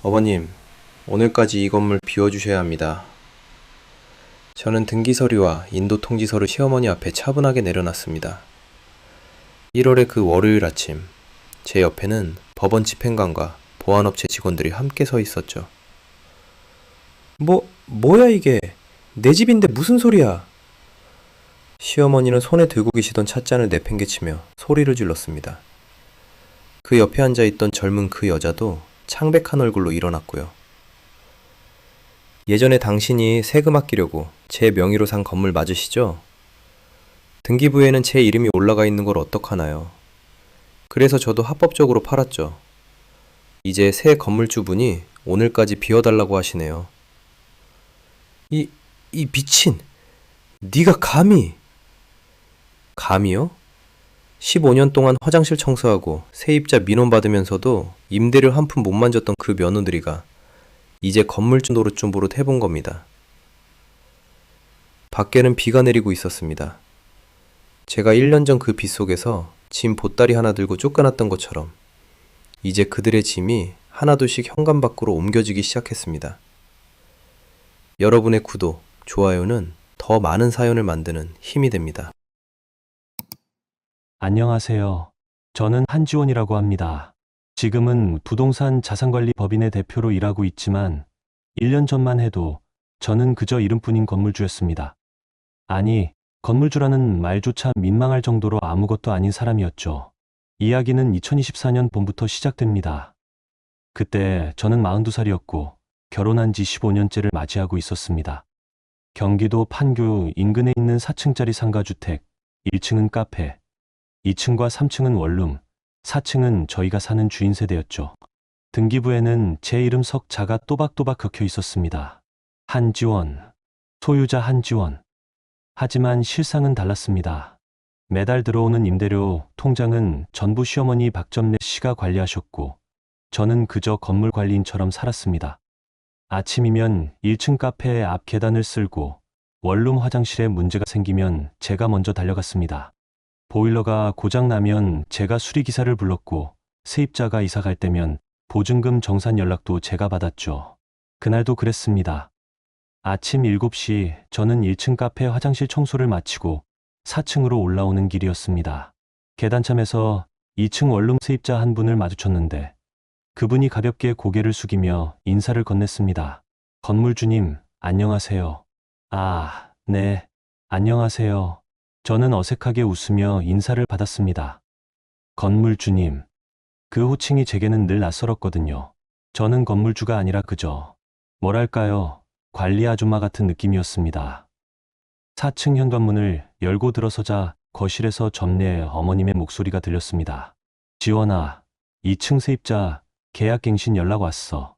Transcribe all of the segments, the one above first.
어머님, 오늘까지 이 건물 비워주셔야 합니다. 저는 등기 서류와 인도 통지서를 시어머니 앞에 차분하게 내려놨습니다. 1월의 그 월요일 아침, 제 옆에는 법원 집행관과 보안업체 직원들이 함께 서 있었죠. 뭐야 이게? 내 집인데 무슨 소리야? 시어머니는 손에 들고 계시던 찻잔을 내팽개치며 소리를 질렀습니다. 그 옆에 앉아있던 젊은 그 여자도 창백한 얼굴로 일어났고요. 예전에 당신이 세금 아끼려고 제 명의로 산 건물 맞으시죠? 등기부에는 제 이름이 올라가 있는 걸 어떡하나요? 그래서 저도 합법적으로 팔았죠. 이제 새 건물주분이 오늘까지 비워달라고 하시네요. 이 미친! 네가 감히! 감히요? 15년 동안 화장실 청소하고 세입자 민원 받으면서도 임대료 한 푼 못 만졌던 그 며느리가 이제 건물주 노릇 해본 겁니다. 밖에는 비가 내리고 있었습니다. 제가 1년 전 그 빗속에서 짐 보따리 하나 들고 쫓겨났던 것처럼 이제 그들의 짐이 하나둘씩 현관 밖으로 옮겨지기 시작했습니다. 여러분의 구독, 좋아요는 더 많은 사연을 만드는 힘이 됩니다. 안녕하세요. 저는 한지원이라고 합니다. 지금은 부동산 자산관리 법인의 대표로 일하고 있지만 1년 전만 해도 저는 그저 이름뿐인 건물주였습니다. 아니, 건물주라는 말조차 민망할 정도로 아무것도 아닌 사람이었죠. 이야기는 2024년 봄부터 시작됩니다. 그때 저는 42살이었고 결혼한 지 15년째를 맞이하고 있었습니다. 경기도 판교 인근에 있는 4층짜리 상가주택, 1층은 카페, 2층과 3층은 원룸, 4층은 저희가 사는 주인 세대였죠. 등기부에는 제 이름 석자가 또박또박 적혀 있었습니다. 한지원, 소유자 한지원. 하지만 실상은 달랐습니다. 매달 들어오는 임대료 통장은 전부 시어머니 박점래 씨가 관리하셨고 저는 그저 건물 관리인처럼 살았습니다. 아침이면 1층 카페의 앞 계단을 쓸고 원룸 화장실에 문제가 생기면 제가 먼저 달려갔습니다. 보일러가 고장나면 제가 수리기사를 불렀고 세입자가 이사 갈 때면 보증금 정산 연락도 제가 받았죠. 그날도 그랬습니다. 아침 7시 저는 1층 카페 화장실 청소를 마치고 4층으로 올라오는 길이었습니다. 계단참에서 2층 원룸 세입자 한 분을 마주쳤는데 그분이 가볍게 고개를 숙이며 인사를 건넸습니다. 건물주님, 안녕하세요. 아, 네, 안녕하세요. 저는 어색하게 웃으며 인사를 받았습니다. 건물주님. 그 호칭이 제게는 늘 낯설었거든요. 저는 건물주가 아니라 그저 뭐랄까요, 관리 아줌마 같은 느낌이었습니다. 4층 현관문을 열고 들어서자 거실에서 점례 어머님의 목소리가 들렸습니다. 지원아, 2층 세입자 계약갱신 연락 왔어.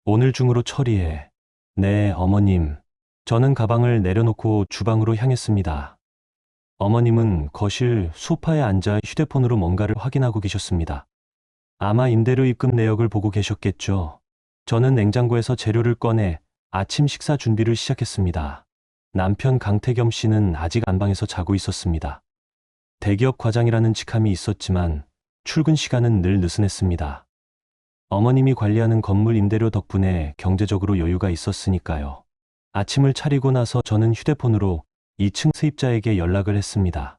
오늘 중으로 처리해. 네, 어머님. 저는 가방을 내려놓고 주방으로 향했습니다. 어머님은 거실 소파에 앉아 휴대폰으로 뭔가를 확인하고 계셨습니다. 아마 임대료 입금 내역을 보고 계셨겠죠. 저는 냉장고에서 재료를 꺼내 아침 식사 준비를 시작했습니다. 남편 강태겸 씨는 아직 안방에서 자고 있었습니다. 대기업 과장이라는 직함이 있었지만 출근 시간은 늘 느슨했습니다. 어머님이 관리하는 건물 임대료 덕분에 경제적으로 여유가 있었으니까요. 아침을 차리고 나서 저는 휴대폰으로 2층 세입자에게 연락을 했습니다.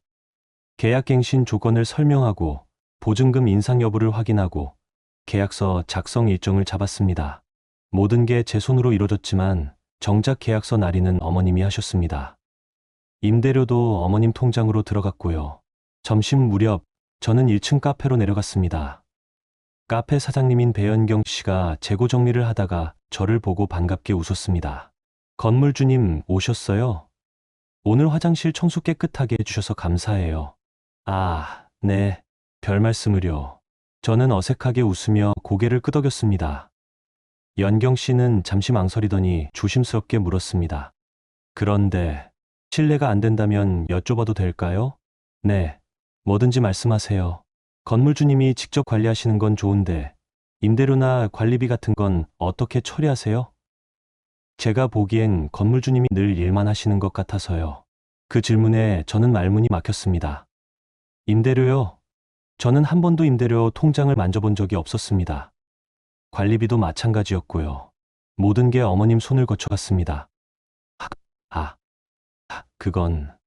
계약갱신 조건을 설명하고 보증금 인상 여부를 확인하고 계약서 작성 일정을 잡았습니다. 모든 게 제 손으로 이루어졌지만 정작 계약서 날이는 어머님이 하셨습니다. 임대료도 어머님 통장으로 들어갔고요. 점심 무렵 저는 1층 카페로 내려갔습니다. 카페 사장님인 배연경 씨가 재고 정리를 하다가 저를 보고 반갑게 웃었습니다. 건물주님 오셨어요? 오늘 화장실 청소 깨끗하게 해주셔서 감사해요. 아, 네, 별 말씀을요. 저는 어색하게 웃으며 고개를 끄덕였습니다. 연경 씨는 잠시 망설이더니 조심스럽게 물었습니다. 그런데 실례가 안 된다면 여쭤봐도 될까요? 네, 뭐든지 말씀하세요. 건물주님이 직접 관리하시는 건 좋은데 임대료나 관리비 같은 건 어떻게 처리하세요? 제가 보기엔 건물주님이 늘 일만 하시는 것 같아서요. 그 질문에 저는 말문이 막혔습니다. 임대료요? 저는 한 번도 임대료 통장을 만져본 적이 없었습니다. 관리비도 마찬가지였고요. 모든 게 어머님 손을 거쳐갔습니다. 아, 그건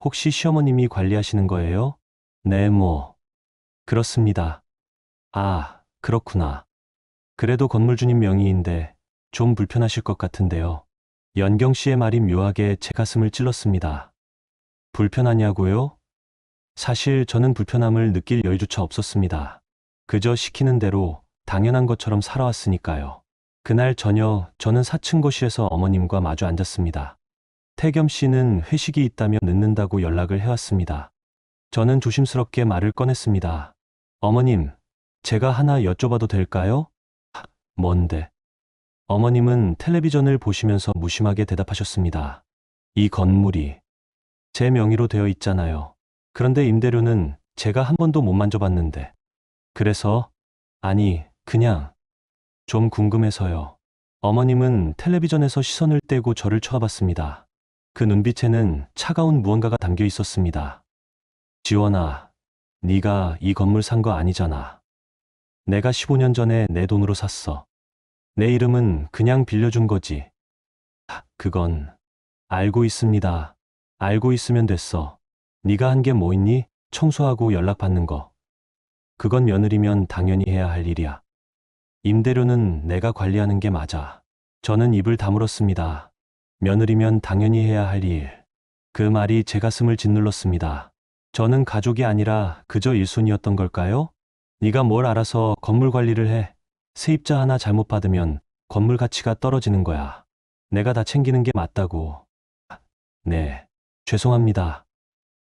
혹시 시어머님이 관리하시는 거예요? 네, 그렇습니다. 아, 그렇구나. 그래도 건물주님 명의인데 좀 불편하실 것 같은데요. 연경 씨의 말이 묘하게 제 가슴을 찔렀습니다. 불편하냐고요? 사실 저는 불편함을 느낄 여유조차 없었습니다. 그저 시키는 대로 당연한 것처럼 살아왔으니까요. 그날 저녁 저는 4층 거실에서 어머님과 마주 앉았습니다. 태겸 씨는 회식이 있다며 늦는다고 연락을 해왔습니다. 저는 조심스럽게 말을 꺼냈습니다. 어머님, 제가 하나 여쭤봐도 될까요? 뭔데? 어머님은 텔레비전을 보시면서 무심하게 대답하셨습니다. 이 건물이 제 명의로 되어 있잖아요. 그런데 임대료는 제가 한 번도 못 만져봤는데. 그래서, 아니, 그냥 좀 궁금해서요. 어머님은 텔레비전에서 시선을 떼고 저를 쳐다봤습니다. 그 눈빛에는 차가운 무언가가 담겨 있었습니다. 지원아, 네가 이 건물 산 거 아니잖아. 내가 15년 전에 내 돈으로 샀어. 내 이름은 그냥 빌려준 거지. 그건 알고 있습니다. 알고 있으면 됐어. 네가 한 게 뭐 있니? 청소하고 연락받는 거. 그건 며느리면 당연히 해야 할 일이야. 임대료는 내가 관리하는 게 맞아. 저는 입을 다물었습니다. 며느리면 당연히 해야 할 일. 그 말이 제 가슴을 짓눌렀습니다. 저는 가족이 아니라 그저 일손이었던 걸까요? 네가 뭘 알아서 건물 관리를 해. 세입자 하나 잘못 받으면 건물 가치가 떨어지는 거야. 내가 다 챙기는 게 맞다고. 네, 죄송합니다.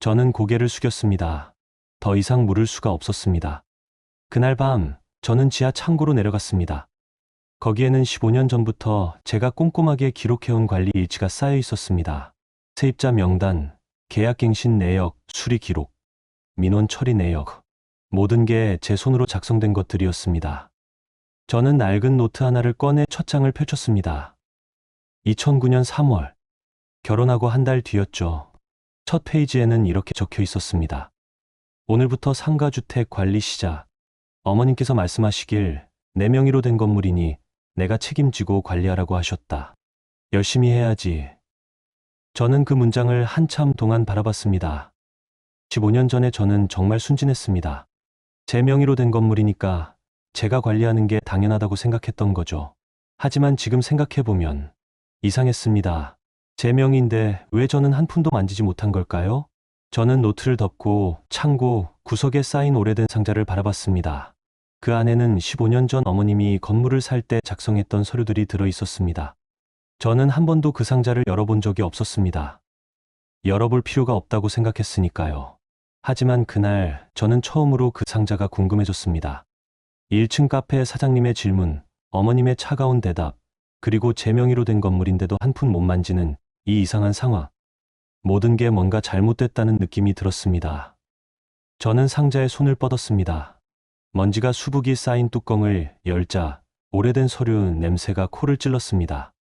저는 고개를 숙였습니다. 더 이상 물을 수가 없었습니다. 그날 밤 저는 지하 창고로 내려갔습니다. 거기에는 15년 전부터 제가 꼼꼼하게 기록해온 관리 일지가 쌓여 있었습니다. 세입자 명단, 계약갱신 내역, 수리 기록, 민원 처리 내역, 모든 게 제 손으로 작성된 것들이었습니다. 저는 낡은 노트 하나를 꺼내 첫 장을 펼쳤습니다. 2009년 3월, 결혼하고 한 달 뒤였죠. 첫 페이지에는 이렇게 적혀 있었습니다. 오늘부터 상가주택 관리 시작. 어머님께서 말씀하시길 내 명의로 된 건물이니 내가 책임지고 관리하라고 하셨다. 열심히 해야지. 저는 그 문장을 한참 동안 바라봤습니다. 15년 전에 저는 정말 순진했습니다. 제 명의로 된 건물이니까 제가 관리하는 게 당연하다고 생각했던 거죠. 하지만 지금 생각해보면 이상했습니다. 제 명의인데 왜 저는 한 푼도 만지지 못한 걸까요? 저는 노트를 덮고 창고 구석에 쌓인 오래된 상자를 바라봤습니다. 그 안에는 15년 전 어머님이 건물을 살 때 작성했던 서류들이 들어 있었습니다. 저는 한 번도 그 상자를 열어본 적이 없었습니다. 열어볼 필요가 없다고 생각했으니까요. 하지만 그날 저는 처음으로 그 상자가 궁금해졌습니다. 1층 카페 사장님의 질문, 어머님의 차가운 대답, 그리고 제 명의로 된 건물인데도 한 푼 못 만지는 이 이상한 상황. 모든 게 뭔가 잘못됐다는 느낌이 들었습니다. 저는 상자에 손을 뻗었습니다. 먼지가 수북이 쌓인 뚜껑을 열자 오래된 서류 냄새가 코를 찔렀습니다.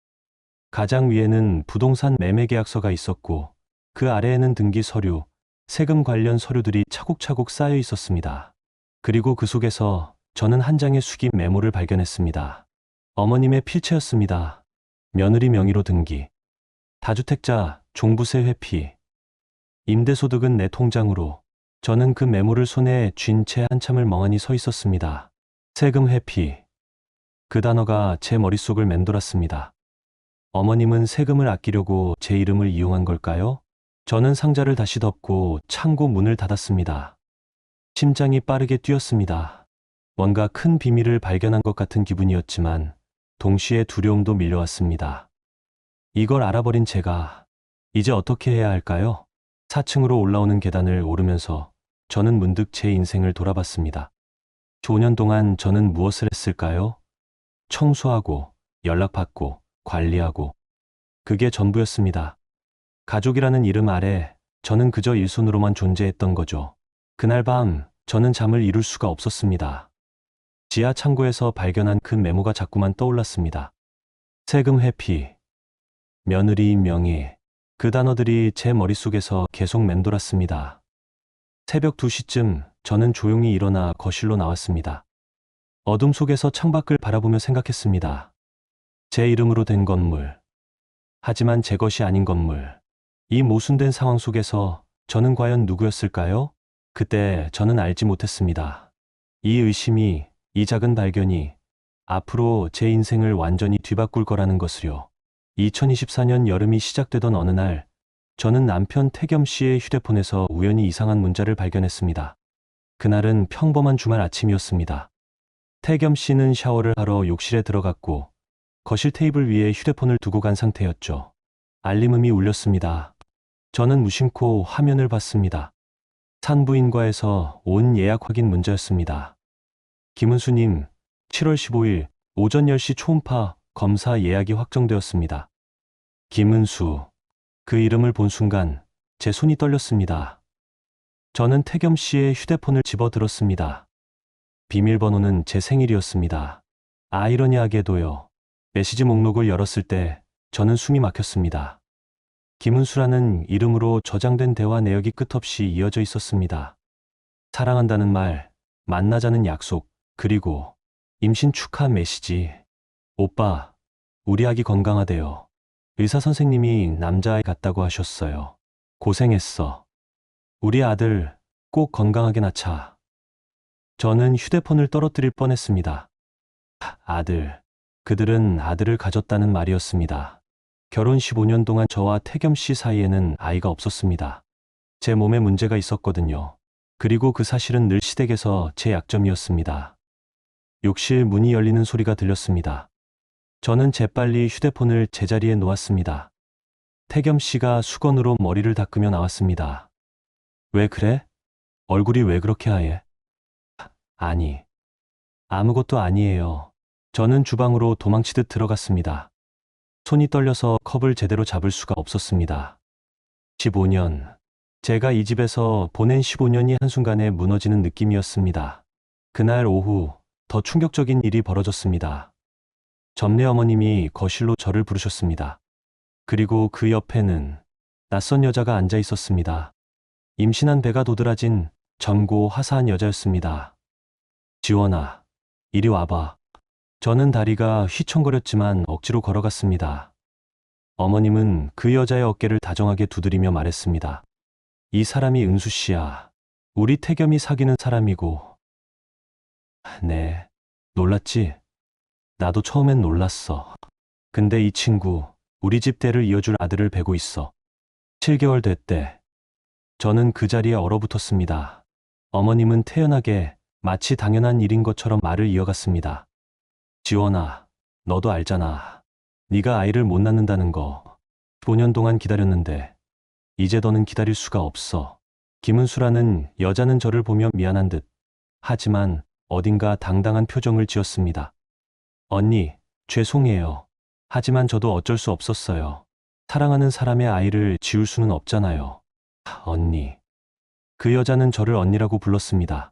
가장 위에는 부동산 매매 계약서가 있었고 그 아래에는 등기 서류, 세금 관련 서류들이 차곡차곡 쌓여 있었습니다. 그리고 그 속에서 저는 한 장의 수기 메모를 발견했습니다. 어머님의 필체였습니다. 며느리 명의로 등기, 다주택자 종부세 회피, 임대소득은 내 통장으로. 저는 그 메모를 손에 쥔 채 한참을 멍하니 서 있었습니다. 세금 회피. 그 단어가 제 머릿속을 맴돌았습니다. 어머님은 세금을 아끼려고 제 이름을 이용한 걸까요? 저는 상자를 다시 덮고 창고 문을 닫았습니다. 심장이 빠르게 뛰었습니다. 뭔가 큰 비밀을 발견한 것 같은 기분이었지만 동시에 두려움도 밀려왔습니다. 이걸 알아버린 제가 이제 어떻게 해야 할까요? 4층으로 올라오는 계단을 오르면서 저는 문득 제 인생을 돌아봤습니다. 15년 동안 저는 무엇을 했을까요? 청소하고, 연락받고, 관리하고. 그게 전부였습니다. 가족이라는 이름 아래 저는 그저 일손으로만 존재했던 거죠. 그날 밤 저는 잠을 이룰 수가 없었습니다. 지하 창고에서 발견한 큰 메모가 자꾸만 떠올랐습니다. 세금 회피, 며느리 명의, 그 단어들이 제 머릿속에서 계속 맴돌았습니다. 새벽 2시쯤 저는 조용히 일어나 거실로 나왔습니다. 어둠 속에서 창밖을 바라보며 생각했습니다. 제 이름으로 된 건물. 하지만 제 것이 아닌 건물. 이 모순된 상황 속에서 저는 과연 누구였을까요? 그때 저는 알지 못했습니다. 이 의심이, 이 작은 발견이 앞으로 제 인생을 완전히 뒤바꿀 거라는 것을요. 2024년 여름이 시작되던 어느 날, 저는 남편 태겸 씨의 휴대폰에서 우연히 이상한 문자를 발견했습니다. 그날은 평범한 주말 아침이었습니다. 태겸 씨는 샤워를 하러 욕실에 들어갔고, 거실 테이블 위에 휴대폰을 두고 간 상태였죠. 알림음이 울렸습니다. 저는 무심코 화면을 봤습니다. 산부인과에서 온 예약 확인 문자였습니다. 김은수님, 7월 15일 오전 10시 초음파 검사 예약이 확정되었습니다. 김은수. 그 이름을 본 순간 제 손이 떨렸습니다. 저는 태겸 씨의 휴대폰을 집어들었습니다. 비밀번호는 제 생일이었습니다. 아이러니하게도요. 메시지 목록을 열었을 때 저는 숨이 막혔습니다. 김은수라는 이름으로 저장된 대화 내역이 끝없이 이어져 있었습니다. 사랑한다는 말, 만나자는 약속, 그리고 임신 축하 메시지. 오빠, 우리 아기 건강하대요. 의사 선생님이 남자아이 같다고 하셨어요. 고생했어. 우리 아들 꼭 건강하게 낳자. 저는 휴대폰을 떨어뜨릴 뻔했습니다. 아들. 그들은 아들을 가졌다는 말이었습니다. 결혼 15년 동안 저와 태겸 씨 사이에는 아이가 없었습니다. 제 몸에 문제가 있었거든요. 그리고 그 사실은 늘 시댁에서 제 약점이었습니다. 욕실 문이 열리는 소리가 들렸습니다. 저는 재빨리 휴대폰을 제자리에 놓았습니다. 태겸 씨가 수건으로 머리를 닦으며 나왔습니다. 왜 그래? 얼굴이 왜 그렇게 하얘? 아니, 아무것도 아니에요. 저는 주방으로 도망치듯 들어갔습니다. 손이 떨려서 컵을 제대로 잡을 수가 없었습니다. 15년. 제가 이 집에서 보낸 15년이 한순간에 무너지는 느낌이었습니다. 그날 오후 더 충격적인 일이 벌어졌습니다. 점례 어머님이 거실로 저를 부르셨습니다. 그리고 그 옆에는 낯선 여자가 앉아 있었습니다. 임신한 배가 도드라진 젊고 화사한 여자였습니다. 지원아, 이리 와봐. 저는 다리가 휘청거렸지만 억지로 걸어갔습니다. 어머님은 그 여자의 어깨를 다정하게 두드리며 말했습니다. 이 사람이 은수 씨야. 우리 태겸이 사귀는 사람이고. 네, 놀랐지? 나도 처음엔 놀랐어. 근데 이 친구, 우리 집 대를 이어줄 아들을 배고 있어. 7개월 됐대. 저는 그 자리에 얼어붙었습니다. 어머님은 태연하게 마치 당연한 일인 것처럼 말을 이어갔습니다. 지원아, 너도 알잖아. 네가 아이를 못 낳는다는 거. 5년 동안 기다렸는데 이제 더는 기다릴 수가 없어. 김은수라는 여자는 저를 보며 미안한 듯 하지만 어딘가 당당한 표정을 지었습니다. 언니, 죄송해요. 하지만 저도 어쩔 수 없었어요. 사랑하는 사람의 아이를 지울 수는 없잖아요. 언니. 그 여자는 저를 언니라고 불렀습니다.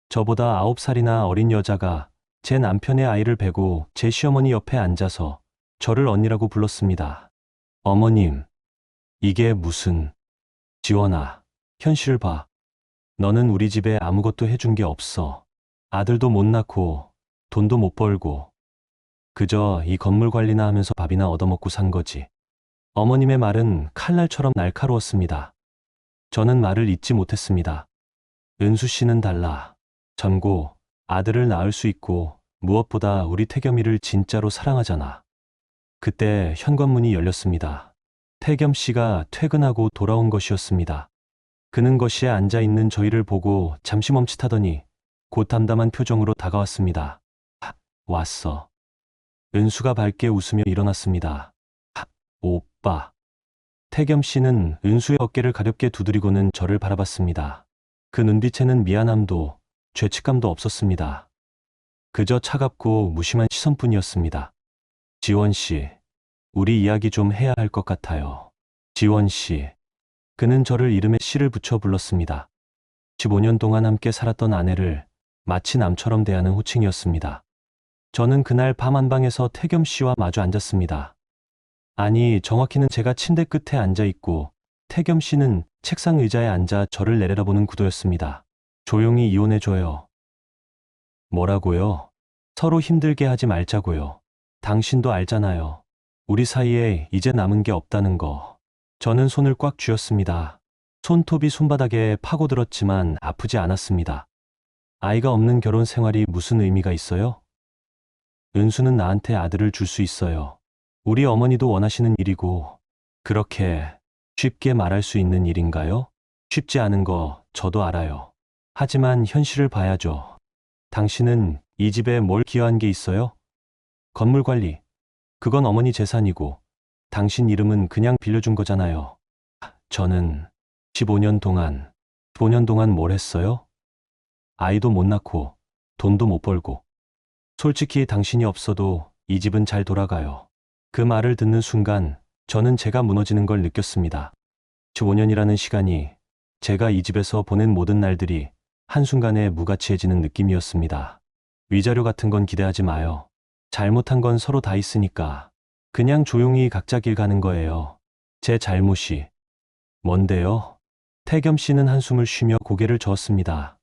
저보다 9살이나 어린 여자가 제 남편의 아이를 베고 제 시어머니 옆에 앉아서 저를 언니라고 불렀습니다. 어머님, 이게 무슨... 지원아, 현실을 봐. 너는 우리 집에 아무것도 해준 게 없어. 아들도 못 낳고 돈도 못 벌고 그저 이 건물 관리나 하면서 밥이나 얻어먹고 산 거지. 어머님의 말은 칼날처럼 날카로웠습니다. 저는 말을 잇지 못했습니다. 은수 씨는 달라. 젊고 아들을 낳을 수 있고 무엇보다 우리 태겸이를 진짜로 사랑하잖아. 그때 현관문이 열렸습니다. 태겸 씨가 퇴근하고 돌아온 것이었습니다. 그는 거실에 앉아 있는 저희를 보고 잠시 멈칫하더니 곧 담담한 표정으로 다가왔습니다. 왔어. 은수가 밝게 웃으며 일어났습니다. 오빠. 태겸 씨는 은수의 어깨를 가볍게 두드리고는 저를 바라봤습니다. 그 눈빛에는 미안함도 죄책감도 없었습니다. 그저 차갑고 무심한 시선뿐이었습니다. 지원 씨, 우리 이야기 좀 해야 할 것 같아요. 지원 씨. 그는 저를 이름에 씨를 붙여 불렀습니다. 15년 동안 함께 살았던 아내를 마치 남처럼 대하는 호칭이었습니다. 저는 그날 밤 한방에서 태겸 씨와 마주 앉았습니다. 아니, 정확히는 제가 침대 끝에 앉아 있고 태겸 씨는 책상 의자에 앉아 저를 내려다보는 구도였습니다. 조용히 이혼해줘요. 뭐라고요? 서로 힘들게 하지 말자고요. 당신도 알잖아요. 우리 사이에 이제 남은 게 없다는 거. 저는 손을 꽉 쥐었습니다. 손톱이 손바닥에 파고들었지만 아프지 않았습니다. 아이가 없는 결혼 생활이 무슨 의미가 있어요? 은수는 나한테 아들을 줄 수 있어요. 우리 어머니도 원하시는 일이고, 그렇게 쉽게 말할 수 있는 일인가요? 쉽지 않은 거 저도 알아요. 하지만 현실을 봐야죠. 당신은 이 집에 뭘 기여한 게 있어요? 건물 관리. 그건 어머니 재산이고, 당신 이름은 그냥 빌려준 거잖아요. 저는 15년 동안 뭘 했어요? 아이도 못 낳고, 돈도 못 벌고. 솔직히 당신이 없어도 이 집은 잘 돌아가요. 그 말을 듣는 순간 저는 제가 무너지는 걸 느꼈습니다. 15년이라는 시간이 제가 이 집에서 보낸 모든 날들이 한순간에 무가치해지는 느낌이었습니다. 위자료 같은 건 기대하지 마요. 잘못한 건 서로 다 있으니까 그냥 조용히 각자 길 가는 거예요. 제 잘못이 뭔데요? 태겸 씨는 한숨을 쉬며 고개를 저었습니다.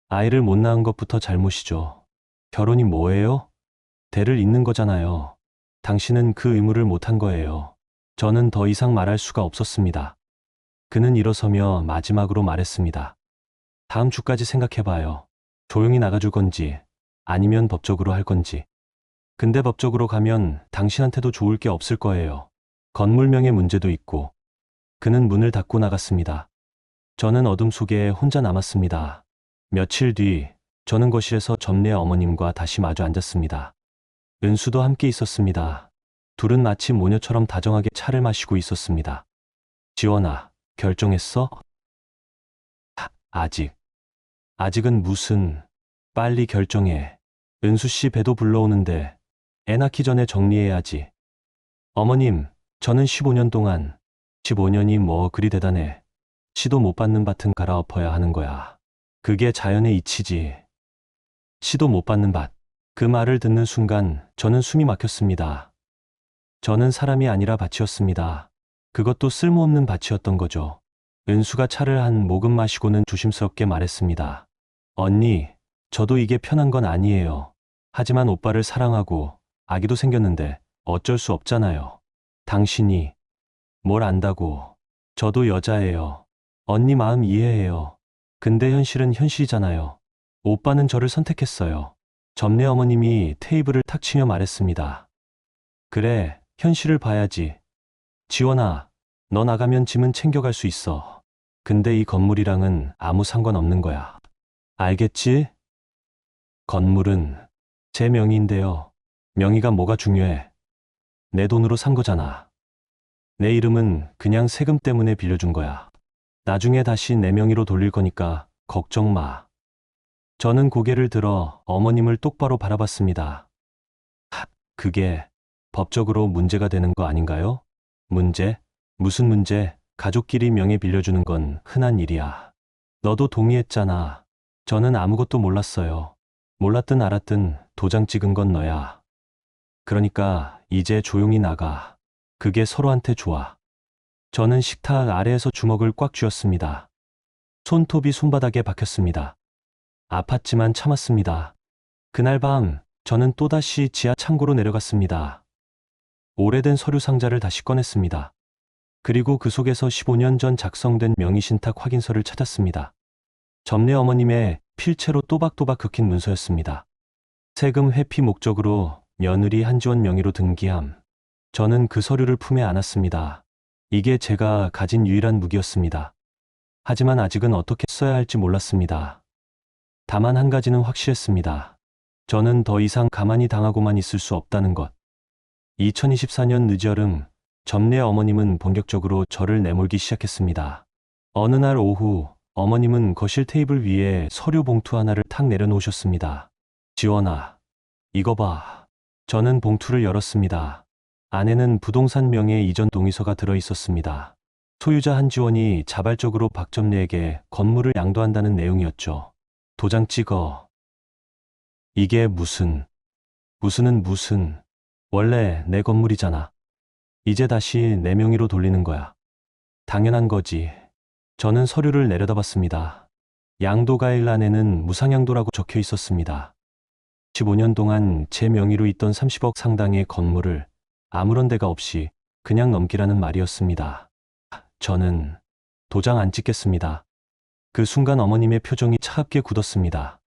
아이를 못 낳은 것부터 잘못이죠. 결혼이 뭐예요? 대를 잇는 거잖아요. 당신은 그 의무를 못한 거예요. 저는 더 이상 말할 수가 없었습니다. 그는 일어서며 마지막으로 말했습니다. 다음 주까지 생각해봐요. 조용히 나가줄 건지 아니면 법적으로 할 건지. 근데 법적으로 가면 당신한테도 좋을 게 없을 거예요. 건물명의 문제도 있고. 그는 문을 닫고 나갔습니다. 저는 어둠 속에 혼자 남았습니다. 며칠 뒤 저는 거실에서 점례 어머님과 다시 마주 앉았습니다. 은수도 함께 있었습니다. 둘은 마치 모녀처럼 다정하게 차를 마시고 있었습니다. 지원아, 결정했어? 아직은 무슨, 빨리 결정해. 은수 씨 배도 불러오는데 애 낳기 전에 정리해야지. 어머님, 저는 15년이 뭐 그리 대단해. 시도 못 받는 밭은 갈아엎어야 하는 거야. 그게 자연의 이치지. 시도 못 받는 밭. 그 말을 듣는 순간 저는 숨이 막혔습니다. 저는 사람이 아니라 밭이었습니다. 그것도 쓸모없는 밭이었던 거죠. 은수가 차를 한 모금 마시고는 조심스럽게 말했습니다. 언니, 저도 이게 편한 건 아니에요. 하지만 오빠를 사랑하고 아기도 생겼는데 어쩔 수 없잖아요. 당신이 뭘 안다고. 저도 여자예요. 언니 마음 이해해요. 근데 현실은 현실이잖아요. 오빠는 저를 선택했어요. 점례 어머님이 테이블을 탁 치며 말했습니다. 그래, 현실을 봐야지. 지원아, 너 나가면 짐은 챙겨갈 수 있어. 근데 이 건물이랑은 아무 상관없는 거야. 알겠지? 건물은 제 명의인데요. 명의가 뭐가 중요해? 내 돈으로 산 거잖아. 내 이름은 그냥 세금 때문에 빌려준 거야. 나중에 다시 내 명의로 돌릴 거니까 걱정 마. 저는 고개를 들어 어머님을 똑바로 바라봤습니다. 그게 법적으로 문제가 되는 거 아닌가요? 문제? 무슨 문제? 가족끼리 명예 빌려주는 건 흔한 일이야. 너도 동의했잖아. 저는 아무것도 몰랐어요. 몰랐든 알았든 도장 찍은 건 너야. 그러니까 이제 조용히 나가. 그게 서로한테 좋아. 저는 식탁 아래에서 주먹을 꽉 쥐었습니다. 손톱이 손바닥에 박혔습니다. 아팠지만 참았습니다. 그날 밤 저는 또다시 지하 창고로 내려갔습니다. 오래된 서류 상자를 다시 꺼냈습니다. 그리고 그 속에서 15년 전 작성된 명의신탁 확인서를 찾았습니다. 점례 어머님의 필체로 또박또박 긁힌 문서였습니다. 세금 회피 목적으로 며느리 한지원 명의로 등기함. 저는 그 서류를 품에 안았습니다. 이게 제가 가진 유일한 무기였습니다. 하지만 아직은 어떻게 써야 할지 몰랐습니다. 다만 한 가지는 확실했습니다. 저는 더 이상 가만히 당하고만 있을 수 없다는 것. 2024년 늦여름, 점례 어머님은 본격적으로 저를 내몰기 시작했습니다. 어느 날 오후, 어머님은 거실 테이블 위에 서류 봉투 하나를 탁 내려놓으셨습니다. 지원아, 이거 봐. 저는 봉투를 열었습니다. 안에는 부동산 명의 이전 동의서가 들어 있었습니다. 소유자 한지원이 자발적으로 박점례에게 건물을 양도한다는 내용이었죠. 도장 찍어. 이게 무슨. 원래 내 건물이잖아. 이제 다시 내 명의로 돌리는 거야. 당연한 거지. 저는 서류를 내려다봤습니다. 양도가일 안에는 무상양도라고 적혀 있었습니다. 15년 동안 제 명의로 있던 30억 상당의 건물을 아무런 데가 없이 그냥 넘기라는 말이었습니다. 저는 도장 안 찍겠습니다. 그 순간 어머님의 표정이 차갑게 굳었습니다.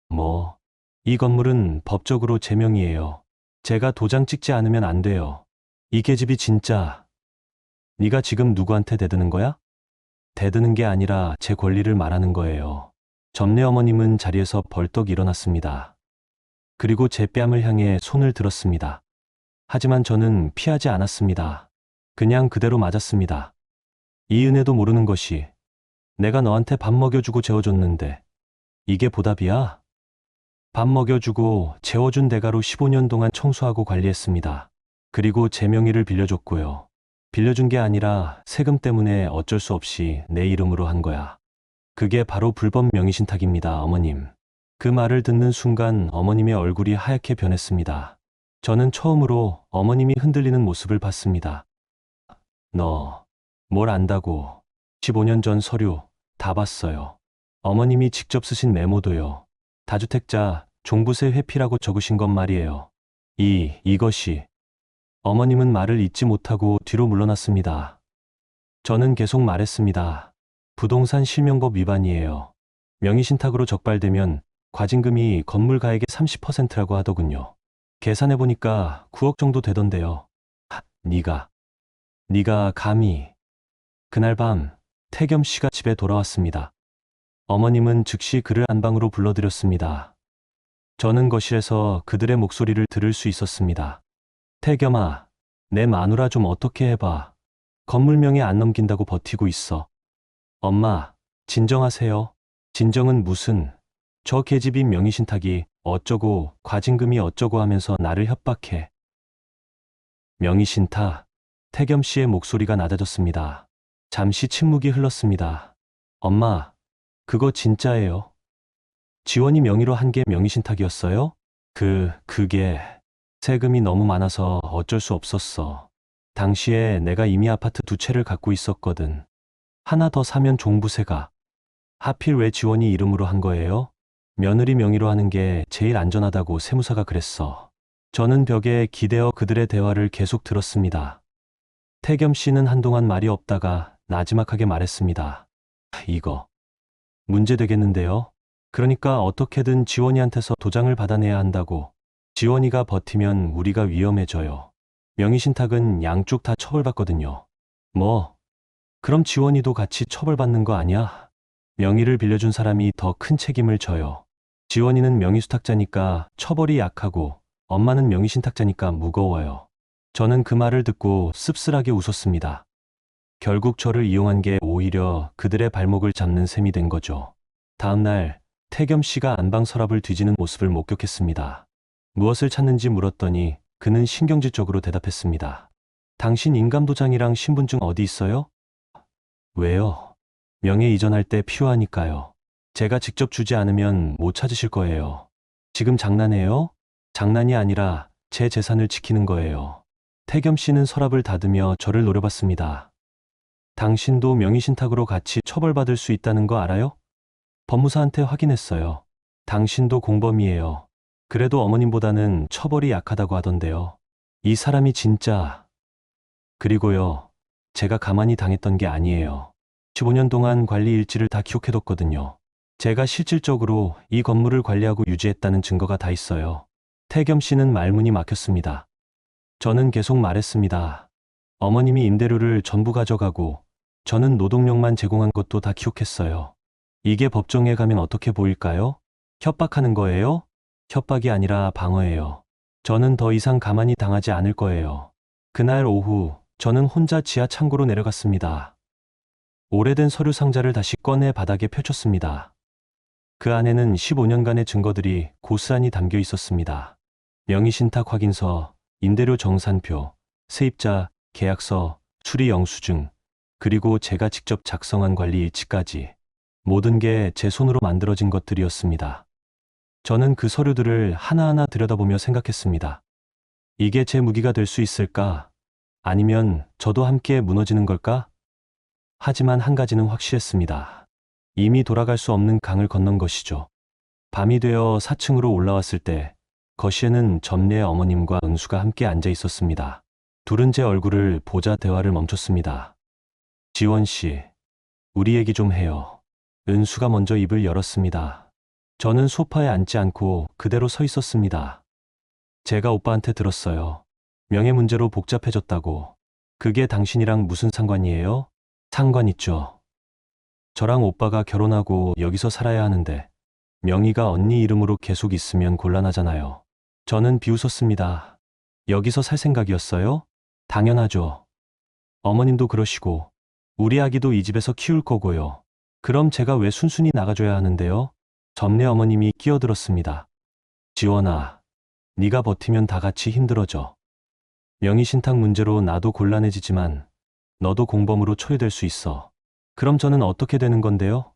뭐, 이 건물은 법적으로 제 명의예요. 제가 도장 찍지 않으면 안 돼요. 이 계집이 진짜 네가 지금 누구한테 대드는 거야? 대드는 게 아니라 제 권리를 말하는 거예요. 점례 어머님은 자리에서 벌떡 일어났습니다. 그리고 제 뺨을 향해 손을 들었습니다. 하지만 저는 피하지 않았습니다. 그냥 그대로 맞았습니다. 이 은혜도 모르는 것이 내가 너한테 밥 먹여주고 재워줬는데 이게 보답이야? 밥 먹여주고 재워준 대가로 15년 동안 청소하고 관리했습니다. 그리고 제 명의를 빌려줬고요. 빌려준 게 아니라 세금 때문에 어쩔 수 없이 내 이름으로 한 거야. 그게 바로 불법 명의신탁입니다, 어머님. 그 말을 듣는 순간 어머님의 얼굴이 하얗게 변했습니다. 저는 처음으로 어머님이 흔들리는 모습을 봤습니다. 너, 뭘 안다고. 15년 전 서류 다 봤어요. 어머님이 직접 쓰신 메모도요. 다주택자 종부세 회피라고 적으신 건 말이에요. 이것이. 어머님은 말을 잇지 못하고 뒤로 물러났습니다. 저는 계속 말했습니다. 부동산 실명법 위반이에요. 명의신탁으로 적발되면 과징금이 건물가액의 30%라고 하더군요. 계산해보니까 9억 정도 되던데요. 네가 감히. 그날 밤 태겸 씨가 집에 돌아왔습니다. 어머님은 즉시 그를 안방으로 불러들였습니다. 저는 거실에서 그들의 목소리를 들을 수 있었습니다. 태겸아, 내 마누라 좀 어떻게 해봐. 건물 명의 안 넘긴다고 버티고 있어. 엄마, 진정하세요. 진정은 무슨. 저 계집인 명의신탁이 어쩌고 과징금이 어쩌고 하면서 나를 협박해. 명의신탁. 태겸 씨의 목소리가 낮아졌습니다. 잠시 침묵이 흘렀습니다. 엄마, 그거 진짜예요? 지원이 명의로 한 게 명의신탁이었어요? 그게 세금이 너무 많아서 어쩔 수 없었어. 당시에 내가 이미 아파트 2채를 갖고 있었거든. 하나 더 사면 종부세가. 하필 왜 지원이 이름으로 한 거예요? 며느리 명의로 하는 게 제일 안전하다고 세무사가 그랬어. 저는 벽에 기대어 그들의 대화를 계속 들었습니다. 태겸 씨는 한동안 말이 없다가 나지막하게 말했습니다. 이거 문제 되겠는데요? 그러니까 어떻게든 지원이한테서 도장을 받아내야 한다고. 지원이가 버티면 우리가 위험해져요. 명의신탁은 양쪽 다 처벌받거든요. 뭐, 그럼 지원이도 같이 처벌받는 거 아니야? 명의를 빌려준 사람이 더 큰 책임을 져요. 지원이는 명의수탁자니까 처벌이 약하고 엄마는 명의신탁자니까 무거워요. 저는 그 말을 듣고 씁쓸하게 웃었습니다. 결국 저를 이용한 게 오히려 그들의 발목을 잡는 셈이 된 거죠. 다음 날 태겸 씨가 안방 서랍을 뒤지는 모습을 목격했습니다. 무엇을 찾는지 물었더니 그는 신경질적으로 대답했습니다. 당신 인감도장이랑 신분증 어디 있어요? 왜요? 명예 이전할 때 필요하니까요. 제가 직접 주지 않으면 못 찾으실 거예요. 지금 장난해요? 장난이 아니라 제 재산을 지키는 거예요. 태겸 씨는 서랍을 닫으며 저를 노려봤습니다. 당신도 명의신탁으로 같이 처벌받을 수 있다는 거 알아요? 법무사한테 확인했어요. 당신도 공범이에요. 그래도 어머님보다는 처벌이 약하다고 하던데요. 이 사람이 진짜. 그리고요, 제가 가만히 당했던 게 아니에요. 15년 동안 관리 일지를 다 기록해뒀거든요. 제가 실질적으로 이 건물을 관리하고 유지했다는 증거가 다 있어요. 태겸 씨는 말문이 막혔습니다. 저는 계속 말했습니다. 어머님이 임대료를 전부 가져가고 저는 노동력만 제공한 것도 다 기억했어요. 이게 법정에 가면 어떻게 보일까요? 협박하는 거예요? 협박이 아니라 방어예요. 저는 더 이상 가만히 당하지 않을 거예요. 그날 오후 저는 혼자 지하 창고로 내려갔습니다. 오래된 서류 상자를 다시 꺼내 바닥에 펼쳤습니다. 그 안에는 15년간의 증거들이 고스란히 담겨 있었습니다. 명의신탁 확인서, 임대료 정산표, 세입자 계약서, 수리 영수증, 그리고 제가 직접 작성한 관리 일지까지. 모든 게 제 손으로 만들어진 것들이었습니다. 저는 그 서류들을 하나하나 들여다보며 생각했습니다. 이게 제 무기가 될 수 있을까? 아니면 저도 함께 무너지는 걸까? 하지만 한 가지는 확실했습니다. 이미 돌아갈 수 없는 강을 건넌 것이죠. 밤이 되어 4층으로 올라왔을 때 거실에는 점례의 어머님과 은수가 함께 앉아 있었습니다. 둘은 제 얼굴을 보자 대화를 멈췄습니다. 지원 씨, 우리 얘기 좀 해요. 은수가 먼저 입을 열었습니다. 저는 소파에 앉지 않고 그대로 서 있었습니다. 제가 오빠한테 들었어요. 명예 문제로 복잡해졌다고. 그게 당신이랑 무슨 상관이에요? 상관 있죠. 저랑 오빠가 결혼하고 여기서 살아야 하는데 명의가 언니 이름으로 계속 있으면 곤란하잖아요. 저는 비웃었습니다. 여기서 살 생각이었어요? 당연하죠. 어머님도 그러시고 우리 아기도 이 집에서 키울 거고요. 그럼 제가 왜 순순히 나가줘야 하는데요? 점례 어머님이 끼어들었습니다. 지원아, 네가 버티면 다 같이 힘들어져. 명의신탁 문제로 나도 곤란해지지만 너도 공범으로 초래될 수 있어. 그럼 저는 어떻게 되는 건데요?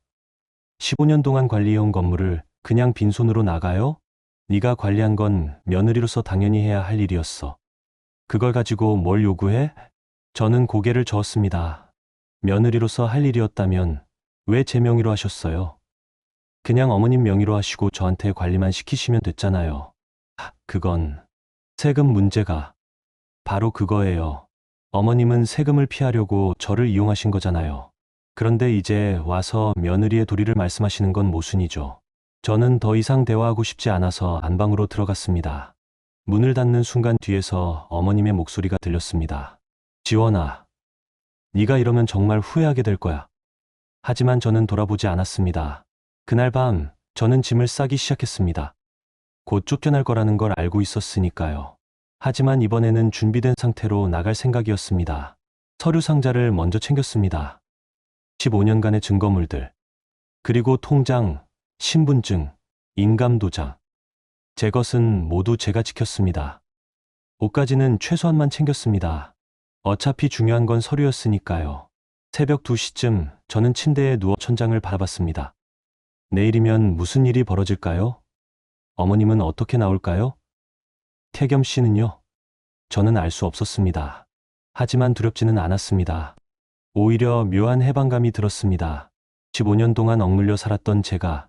15년 동안 관리해온 건물을 그냥 빈손으로 나가요? 네가 관리한 건 며느리로서 당연히 해야 할 일이었어. 그걸 가지고 뭘 요구해? 저는 고개를 저었습니다. 며느리로서 할 일이었다면 왜 제 명의로 하셨어요? 그냥 어머님 명의로 하시고 저한테 관리만 시키시면 됐잖아요. 그건 세금 문제가 바로 그거예요. 어머님은 세금을 피하려고 저를 이용하신 거잖아요. 그런데 이제 와서 며느리의 도리를 말씀하시는 건 모순이죠. 저는 더 이상 대화하고 싶지 않아서 안방으로 들어갔습니다. 문을 닫는 순간 뒤에서 어머님의 목소리가 들렸습니다. 지원아, 네가 이러면 정말 후회하게 될 거야. 하지만 저는 돌아보지 않았습니다. 그날 밤 저는 짐을 싸기 시작했습니다. 곧 쫓겨날 거라는 걸 알고 있었으니까요. 하지만 이번에는 준비된 상태로 나갈 생각이었습니다. 서류 상자를 먼저 챙겼습니다. 15년간의 증거물들, 그리고 통장, 신분증, 인감도장. 제 것은 모두 제가 지켰습니다. 옷까지는 최소한만 챙겼습니다. 어차피 중요한 건 서류였으니까요. 새벽 2시쯤 저는 침대에 누워 천장을 바라봤습니다. 내일이면 무슨 일이 벌어질까요? 어머님은 어떻게 나올까요? 태겸 씨는요? 저는 알 수 없었습니다. 하지만 두렵지는 않았습니다. 오히려 묘한 해방감이 들었습니다. 15년 동안 억눌려 살았던 제가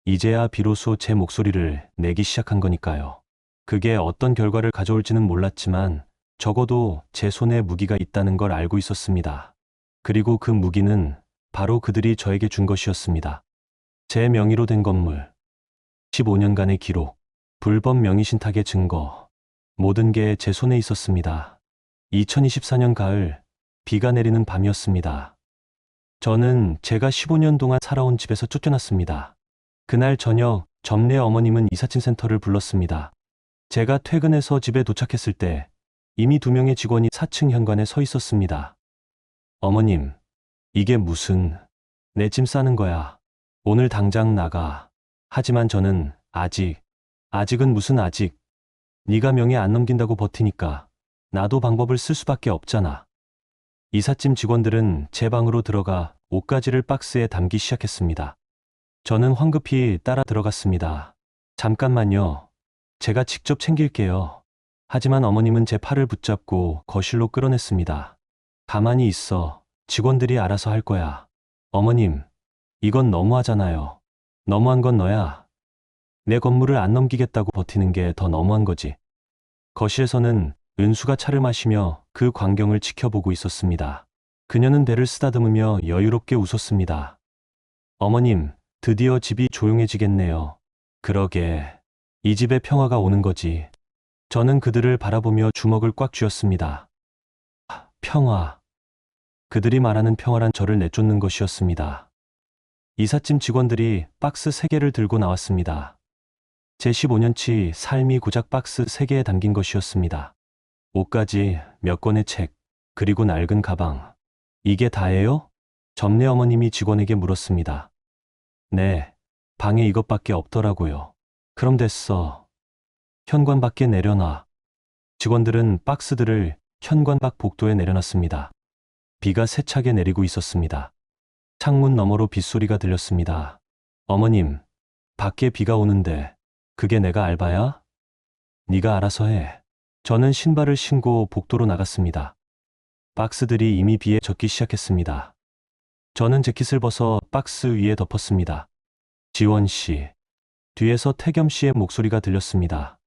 이제야 비로소 제 목소리를 내기 시작한 거니까요. 그게 어떤 결과를 가져올지는 몰랐지만 적어도 제 손에 무기가 있다는 걸 알고 있었습니다. 그리고 그 무기는 바로 그들이 저에게 준 것이었습니다. 제 명의로 된 건물, 15년간의 기록, 불법 명의신탁의 증거, 모든 게 제 손에 있었습니다. 2024년 가을, 비가 내리는 밤이었습니다. 저는 제가 15년 동안 살아온 집에서 쫓겨났습니다. 그날 저녁 점례 어머님은 이삿짐 센터를 불렀습니다. 제가 퇴근해서 집에 도착했을 때 이미 2명의 직원이 4층 현관에 서 있었습니다. 어머님, 이게 무슨, 내 짐 싸는 거야. 오늘 당장 나가. 하지만 저는 아직은 무슨 아직. 네가 명예 안 넘긴다고 버티니까 나도 방법을 쓸 수밖에 없잖아. 이삿짐 직원들은 제 방으로 들어가 옷가지를 박스에 담기 시작했습니다. 저는 황급히 따라 들어갔습니다. 잠깐만요. 제가 직접 챙길게요. 하지만 어머님은 제 팔을 붙잡고 거실로 끌어냈습니다. 가만히 있어. 직원들이 알아서 할 거야. 어머님, 이건 너무하잖아요. 너무한 건 너야. 내 건물을 안 넘기겠다고 버티는 게 더 너무한 거지. 거실에서는 은수가 차를 마시며 그 광경을 지켜보고 있었습니다. 그녀는 배를 쓰다듬으며 여유롭게 웃었습니다. 어머님, 드디어 집이 조용해지겠네요. 그러게, 이 집에 평화가 오는 거지. 저는 그들을 바라보며 주먹을 꽉 쥐었습니다. 평화. 그들이 말하는 평화란 저를 내쫓는 것이었습니다. 이삿짐 직원들이 박스 3개를 들고 나왔습니다. 제 15년치 삶이 고작 박스 3개에 담긴 것이었습니다. 옷가지, 몇 권의 책, 그리고 낡은 가방. 이게 다예요? 점례 어머님이 직원에게 물었습니다. 네, 방에 이것밖에 없더라고요. 그럼 됐어. 현관 밖에 내려놔. 직원들은 박스들을 현관 밖 복도에 내려놨습니다. 비가 세차게 내리고 있었습니다. 창문 너머로 빗소리가 들렸습니다. 어머님, 밖에 비가 오는데 그게 내가 알바야? 네가 알아서 해. 저는 신발을 신고 복도로 나갔습니다. 박스들이 이미 비에 젖기 시작했습니다. 저는 재킷을 벗어 박스 위에 덮었습니다. 지원 씨. 뒤에서 태겸 씨의 목소리가 들렸습니다.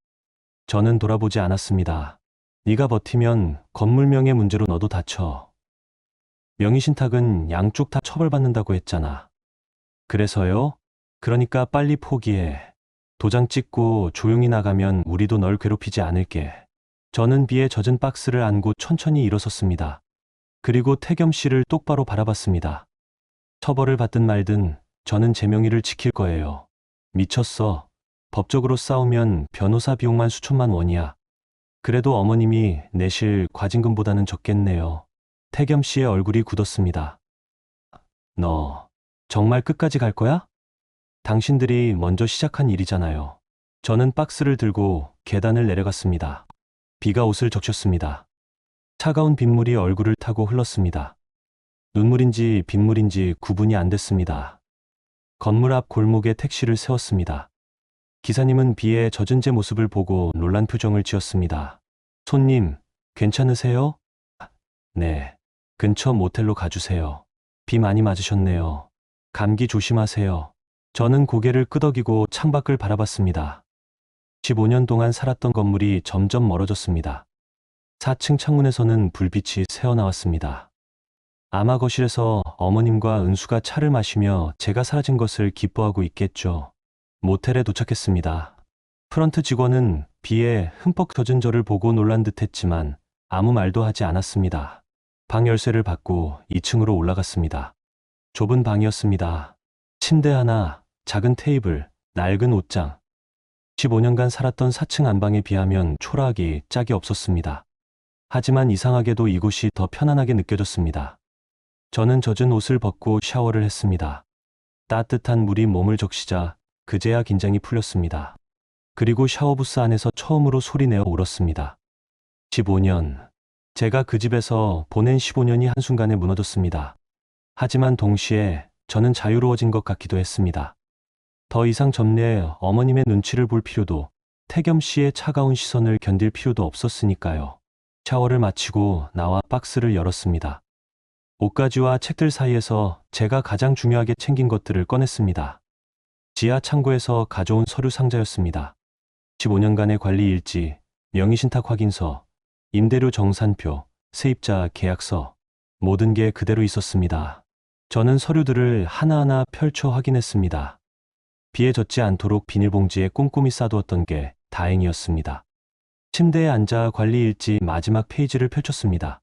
저는 돌아보지 않았습니다. 네가 버티면 건물명의 문제로 너도 다쳐. 명의신탁은 양쪽 다 처벌받는다고 했잖아. 그래서요? 그러니까 빨리 포기해. 도장 찍고 조용히 나가면 우리도 널 괴롭히지 않을게. 저는 비에 젖은 박스를 안고 천천히 일어섰습니다. 그리고 태겸 씨를 똑바로 바라봤습니다. 처벌을 받든 말든 저는 제 명의를 지킬 거예요. 미쳤어. 법적으로 싸우면 변호사 비용만 수천만 원이야. 그래도 어머님이 내실 과징금보다는 적겠네요. 태겸 씨의 얼굴이 굳었습니다. 너 정말 끝까지 갈 거야? 당신들이 먼저 시작한 일이잖아요. 저는 박스를 들고 계단을 내려갔습니다. 비가 옷을 적셨습니다. 차가운 빗물이 얼굴을 타고 흘렀습니다. 눈물인지 빗물인지 구분이 안 됐습니다. 건물 앞 골목에 택시를 세웠습니다. 기사님은 비에 젖은 제 모습을 보고 놀란 표정을 지었습니다. 손님, 괜찮으세요? 네, 근처 모텔로 가주세요. 비 많이 맞으셨네요. 감기 조심하세요. 저는 고개를 끄덕이고 창밖을 바라봤습니다. 15년 동안 살았던 건물이 점점 멀어졌습니다. 4층 창문에서는 불빛이 새어나왔습니다. 아마 거실에서 어머님과 은수가 차를 마시며 제가 사라진 것을 기뻐하고 있겠죠. 모텔에 도착했습니다. 프런트 직원은 비에 흠뻑 젖은 저를 보고 놀란 듯 했지만 아무 말도 하지 않았습니다. 방 열쇠를 받고 2층으로 올라갔습니다. 좁은 방이었습니다. 침대 하나, 작은 테이블, 낡은 옷장. 15년간 살았던 4층 안방에 비하면 초라하기 짝이 없었습니다. 하지만 이상하게도 이곳이 더 편안하게 느껴졌습니다. 저는 젖은 옷을 벗고 샤워를 했습니다. 따뜻한 물이 몸을 적시자 그제야 긴장이 풀렸습니다. 그리고 샤워부스 안에서 처음으로 소리내어 울었습니다. 15년. 제가 그 집에서 보낸 15년이 한순간에 무너졌습니다. 하지만 동시에 저는 자유로워진 것 같기도 했습니다. 더 이상 점례 어머님의 눈치를 볼 필요도, 태겸 씨의 차가운 시선을 견딜 필요도 없었으니까요. 샤워를 마치고 나와 박스를 열었습니다. 옷가지와 책들 사이에서 제가 가장 중요하게 챙긴 것들을 꺼냈습니다. 지하 창고에서 가져온 서류 상자였습니다. 15년간의 관리 일지, 명의신탁 확인서, 임대료 정산표, 세입자 계약서, 모든 게 그대로 있었습니다. 저는 서류들을 하나하나 펼쳐 확인했습니다. 비에 젖지 않도록 비닐봉지에 꼼꼼히 싸두었던 게 다행이었습니다. 침대에 앉아 관리 일지 마지막 페이지를 펼쳤습니다.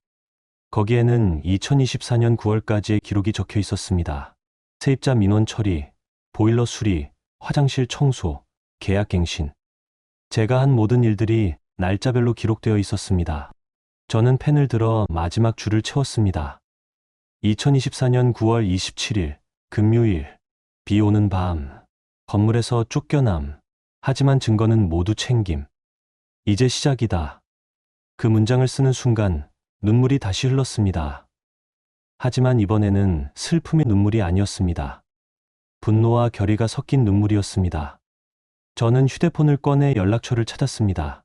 거기에는 2024년 9월까지의 기록이 적혀 있었습니다. 세입자 민원 처리, 보일러 수리, 화장실 청소, 계약 갱신. 제가 한 모든 일들이 날짜별로 기록되어 있었습니다. 저는 펜을 들어 마지막 줄을 채웠습니다. 2024년 9월 27일, 금요일, 비 오는 밤, 건물에서 쫓겨남, 하지만 증거는 모두 챙김. 이제 시작이다. 그 문장을 쓰는 순간 눈물이 다시 흘렀습니다. 하지만 이번에는 슬픔의 눈물이 아니었습니다. 분노와 결의가 섞인 눈물이었습니다. 저는 휴대폰을 꺼내 연락처를 찾았습니다.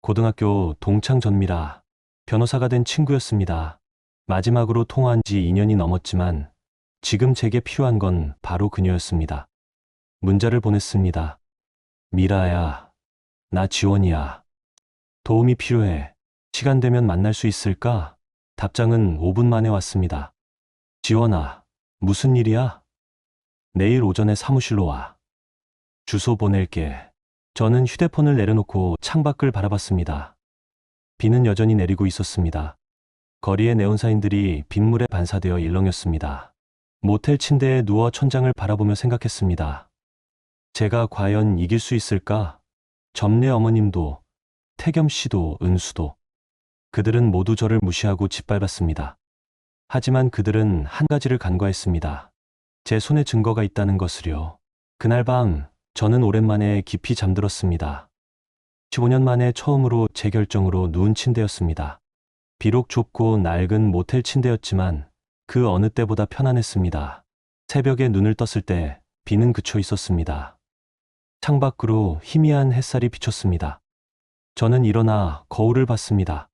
고등학교 동창 전미라, 변호사가 된 친구였습니다. 마지막으로 통화한 지 2년이 넘었지만 지금 제게 필요한 건 바로 그녀였습니다. 문자를 보냈습니다. 미라야, 나 지원이야. 도움이 필요해. 시간 되면 만날 수 있을까? 답장은 5분 만에 왔습니다. 지원아, 무슨 일이야? 내일 오전에 사무실로 와. 주소 보낼게. 저는 휴대폰을 내려놓고 창밖을 바라봤습니다. 비는 여전히 내리고 있었습니다. 거리의 네온사인들이 빗물에 반사되어 일렁였습니다. 모텔 침대에 누워 천장을 바라보며 생각했습니다. 제가 과연 이길 수 있을까? 점례 어머님도, 태겸 씨도, 은수도. 그들은 모두 저를 무시하고 짓밟았습니다. 하지만 그들은 한 가지를 간과했습니다. 제 손에 증거가 있다는 것을요. 그날 밤 저는 오랜만에 깊이 잠들었습니다. 15년 만에 처음으로 제 결정으로 누운 침대였습니다. 비록 좁고 낡은 모텔 침대였지만 그 어느 때보다 편안했습니다. 새벽에 눈을 떴을 때 비는 그쳐 있었습니다. 창밖으로 희미한 햇살이 비쳤습니다. 저는 일어나 거울을 봤습니다.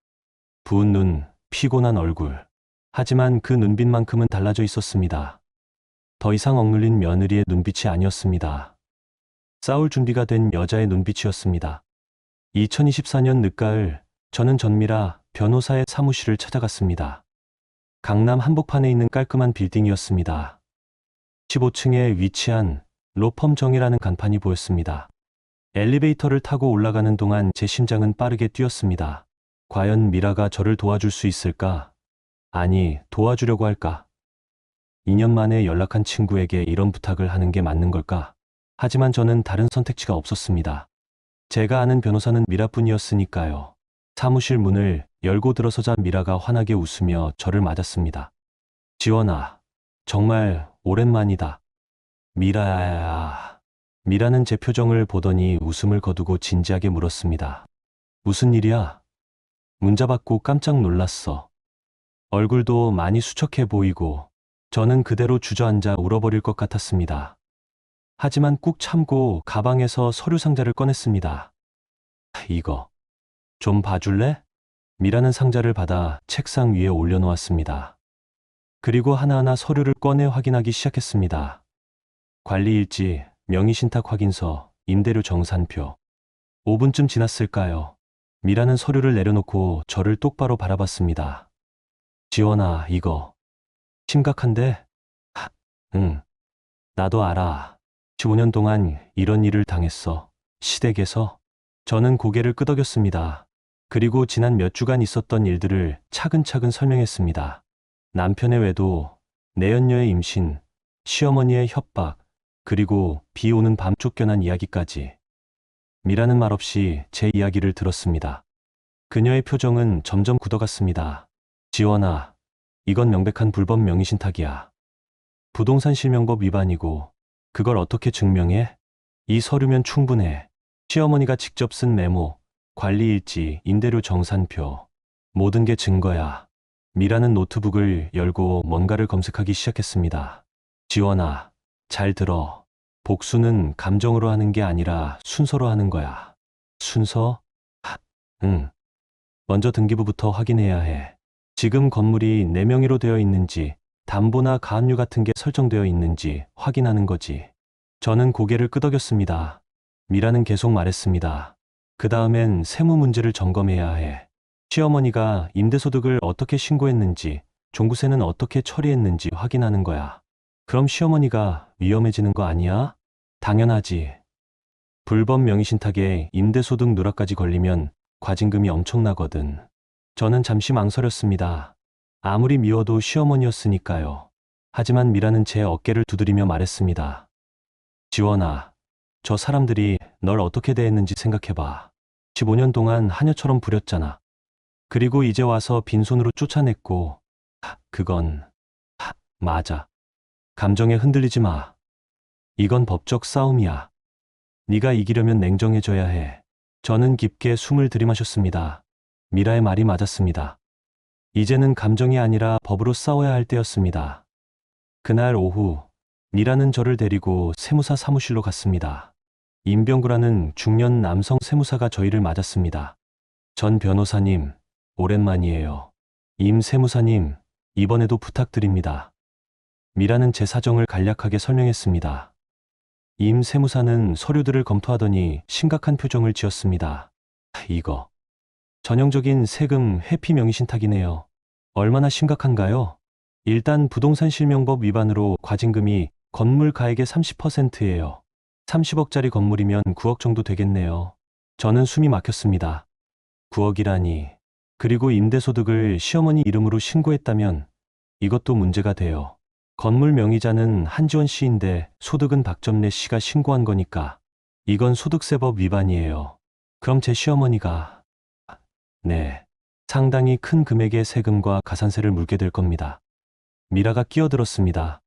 부은 눈, 피곤한 얼굴. 하지만 그 눈빛만큼은 달라져 있었습니다. 더 이상 억눌린 며느리의 눈빛이 아니었습니다. 싸울 준비가 된 여자의 눈빛이었습니다. 2024년 늦가을, 저는 전미라 변호사의 사무실을 찾아갔습니다. 강남 한복판에 있는 깔끔한 빌딩이었습니다. 15층에 위치한 로펌 정이라는 간판이 보였습니다. 엘리베이터를 타고 올라가는 동안 제 심장은 빠르게 뛰었습니다. 과연 미라가 저를 도와줄 수 있을까? 아니, 도와주려고 할까? 2년 만에 연락한 친구에게 이런 부탁을 하는 게 맞는 걸까? 하지만 저는 다른 선택지가 없었습니다. 제가 아는 변호사는 미라뿐이었으니까요. 사무실 문을 열고 들어서자 미라가 환하게 웃으며 저를 맞았습니다. 지원아, 정말 오랜만이다. 미라야. 미라는 제 표정을 보더니 웃음을 거두고 진지하게 물었습니다. 무슨 일이야? 문자 받고 깜짝 놀랐어. 얼굴도 많이 수척해 보이고 저는 그대로 주저앉아 울어버릴 것 같았습니다. 하지만 꾹 참고 가방에서 서류 상자를 꺼냈습니다. 이거 좀 봐줄래? 미라는 상자를 받아 책상 위에 올려놓았습니다. 그리고 하나하나 서류를 꺼내 확인하기 시작했습니다. 관리일지, 명의신탁 확인서, 임대료 정산표. 5분쯤 지났을까요? 미라는 서류를 내려놓고 저를 똑바로 바라봤습니다. 지원아, 이거 심각한데? 응, 나도 알아. 15년 동안 이런 일을 당했어. 시댁에서. 저는 고개를 끄덕였습니다. 그리고 지난 몇 주간 있었던 일들을 차근차근 설명했습니다. 남편의 외도, 내연녀의 임신, 시어머니의 협박, 그리고 비 오는 밤 쫓겨난 이야기까지. 미라는 말없이 제 이야기를 들었습니다. 그녀의 표정은 점점 굳어갔습니다. 지원아, 이건 명백한 불법 명의신탁이야. 부동산 실명법 위반이고 그걸 어떻게 증명해? 이 서류면 충분해. 시어머니가 직접 쓴 메모, 관리일지, 임대료 정산표, 모든 게 증거야. 미라는 노트북을 열고 뭔가를 검색하기 시작했습니다. 지원아, 잘 들어. 복수는 감정으로 하는 게 아니라 순서로 하는 거야. 순서? 응. 먼저 등기부부터 확인해야 해. 지금 건물이 내 명의로 되어 있는지, 담보나 가압류 같은 게 설정되어 있는지 확인하는 거지. 저는 고개를 끄덕였습니다. 미라는 계속 말했습니다. 그 다음엔 세무 문제를 점검해야 해. 시어머니가 임대소득을 어떻게 신고했는지, 종부세는 어떻게 처리했는지 확인하는 거야. 그럼 시어머니가 위험해지는 거 아니야? 당연하지. 불법 명의신탁에 임대소득 누락까지 걸리면 과징금이 엄청나거든. 저는 잠시 망설였습니다. 아무리 미워도 시어머니였으니까요. 하지만 미라는 제 어깨를 두드리며 말했습니다. 지원아, 저 사람들이 널 어떻게 대했는지 생각해봐. 15년 동안 하녀처럼 부렸잖아. 그리고 이제 와서 빈손으로 쫓아냈고, 그건, 맞아. 감정에 흔들리지 마. 이건 법적 싸움이야. 네가 이기려면 냉정해져야 해. 저는 깊게 숨을 들이마셨습니다. 미라의 말이 맞았습니다. 이제는 감정이 아니라 법으로 싸워야 할 때였습니다. 그날 오후, 미라는 저를 데리고 세무사 사무실로 갔습니다. 임병구라는 중년 남성 세무사가 저희를 맞았습니다. 전 변호사님, 오랜만이에요. 임 세무사님, 이번에도 부탁드립니다. 미라는 제 사정을 간략하게 설명했습니다. 임 세무사는 서류들을 검토하더니 심각한 표정을 지었습니다. 이거 전형적인 세금 회피 명의신탁이네요. 얼마나 심각한가요? 일단 부동산 실명법 위반으로 과징금이 건물 가액의 30%예요. 30억짜리 건물이면 9억 정도 되겠네요. 저는 숨이 막혔습니다. 9억이라니. 그리고 임대소득을 시어머니 이름으로 신고했다면 이것도 문제가 돼요. 건물 명의자는 한지원 씨인데 소득은 박점래 씨가 신고한 거니까 이건 소득세법 위반이에요. 그럼 제 시어머니가 네, 상당히 큰 금액의 세금과 가산세를 물게 될 겁니다. 미라가 끼어들었습니다.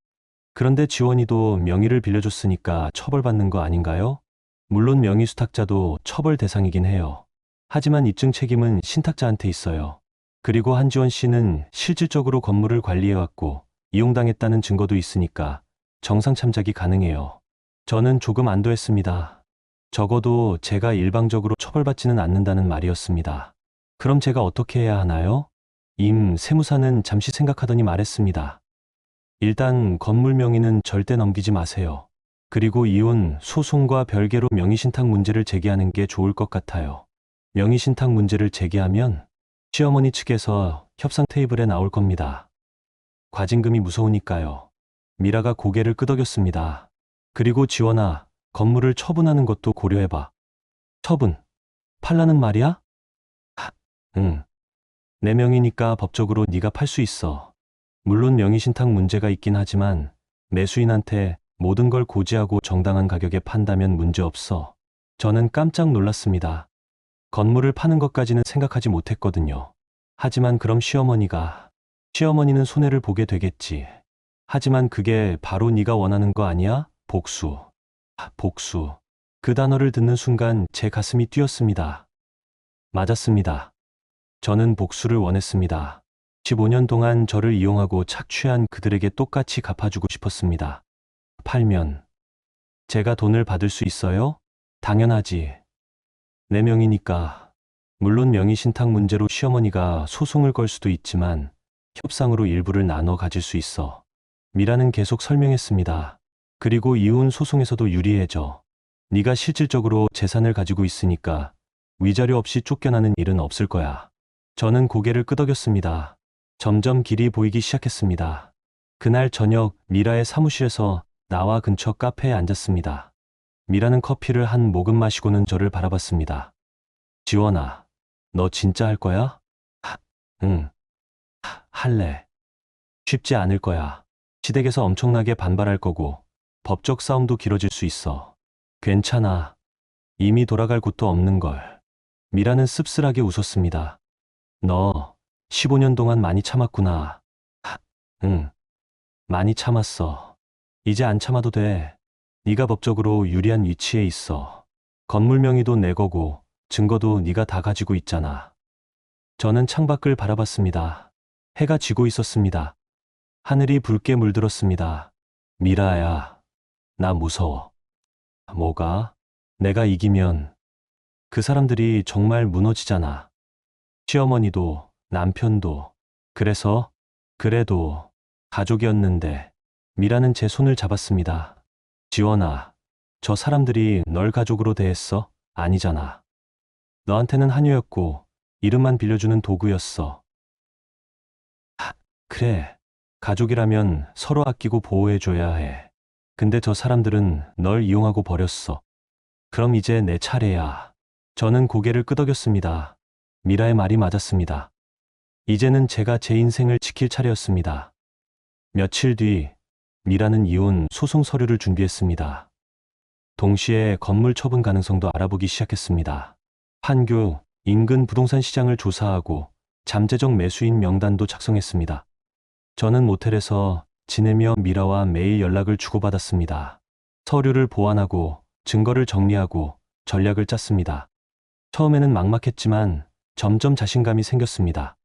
그런데 지원이도 명의를 빌려줬으니까 처벌받는 거 아닌가요? 물론 명의수탁자도 처벌 대상이긴 해요. 하지만 입증 책임은 신탁자한테 있어요. 그리고 한지원 씨는 실질적으로 건물을 관리해왔고 이용당했다는 증거도 있으니까 정상 참작이 가능해요. 저는 조금 안도했습니다. 적어도 제가 일방적으로 처벌받지는 않는다는 말이었습니다. 그럼 제가 어떻게 해야 하나요? 임 세무사는 잠시 생각하더니 말했습니다. 일단 건물 명의는 절대 넘기지 마세요. 그리고 이혼, 소송과 별개로 명의신탁 문제를 제기하는 게 좋을 것 같아요. 명의신탁 문제를 제기하면 시어머니 측에서 협상 테이블에 나올 겁니다. 과징금이 무서우니까요. 미라가 고개를 끄덕였습니다. 그리고 지원아, 건물을 처분하는 것도 고려해봐. 처분? 팔라는 말이야? 응. 내 명의니까 법적으로 네가 팔 수 있어. 물론 명의신탁 문제가 있긴 하지만 매수인한테 모든 걸 고지하고 정당한 가격에 판다면 문제 없어. 저는 깜짝 놀랐습니다. 건물을 파는 것까지는 생각하지 못했거든요. 하지만 그럼 시어머니는 손해를 보게 되겠지. 하지만 그게 바로 네가 원하는 거 아니야? 복수. 복수. 그 단어를 듣는 순간 제 가슴이 뛰었습니다. 맞았습니다. 저는 복수를 원했습니다. 15년 동안 저를 이용하고 착취한 그들에게 똑같이 갚아주고 싶었습니다. 팔면 제가 돈을 받을 수 있어요? 당연하지. 내 명의니까. 물론 명의신탁 문제로 시어머니가 소송을 걸 수도 있지만 협상으로 일부를 나눠 가질 수 있어. 미라는 계속 설명했습니다. 그리고 이혼 소송에서도 유리해져. 네가 실질적으로 재산을 가지고 있으니까 위자료 없이 쫓겨나는 일은 없을 거야. 저는 고개를 끄덕였습니다. 점점 길이 보이기 시작했습니다. 그날 저녁 미라의 사무실에서 나와 근처 카페에 앉았습니다. 미라는 커피를 한 모금 마시고는 저를 바라봤습니다. 지원아, 너 진짜 할 거야? 응. 할래. 쉽지 않을 거야. 시댁에서 엄청나게 반발할 거고 법적 싸움도 길어질 수 있어. 괜찮아. 이미 돌아갈 곳도 없는 걸. 미라는 씁쓸하게 웃었습니다. 너 15년 동안 많이 참았구나. 응. 많이 참았어. 이제 안 참아도 돼. 네가 법적으로 유리한 위치에 있어. 건물 명의도 내 거고 증거도 네가 다 가지고 있잖아. 저는 창밖을 바라봤습니다. 해가 지고 있었습니다. 하늘이 붉게 물들었습니다. 미라야, 나 무서워. 뭐가? 내가 이기면 그 사람들이 정말 무너지잖아. 시어머니도 남편도. 그래도 가족이었는데. 미라는 제 손을 잡았습니다. 지원아, 저 사람들이 널 가족으로 대했어? 아니잖아. 너한테는 한유였고 이름만 빌려주는 도구였어. 그래, 가족이라면 서로 아끼고 보호해줘야 해. 근데 저 사람들은 널 이용하고 버렸어. 그럼 이제 내 차례야. 저는 고개를 끄덕였습니다. 미라의 말이 맞았습니다. 이제는 제가 제 인생을 지킬 차례였습니다. 며칠 뒤 미라는 이혼 소송 서류를 준비했습니다. 동시에 건물 처분 가능성도 알아보기 시작했습니다. 판교 인근 부동산 시장을 조사하고 잠재적 매수인 명단도 작성했습니다. 저는 모텔에서 지내며 미라와 매일 연락을 주고받았습니다. 서류를 보완하고 증거를 정리하고 전략을 짰습니다. 처음에는 막막했지만 점점 자신감이 생겼습니다.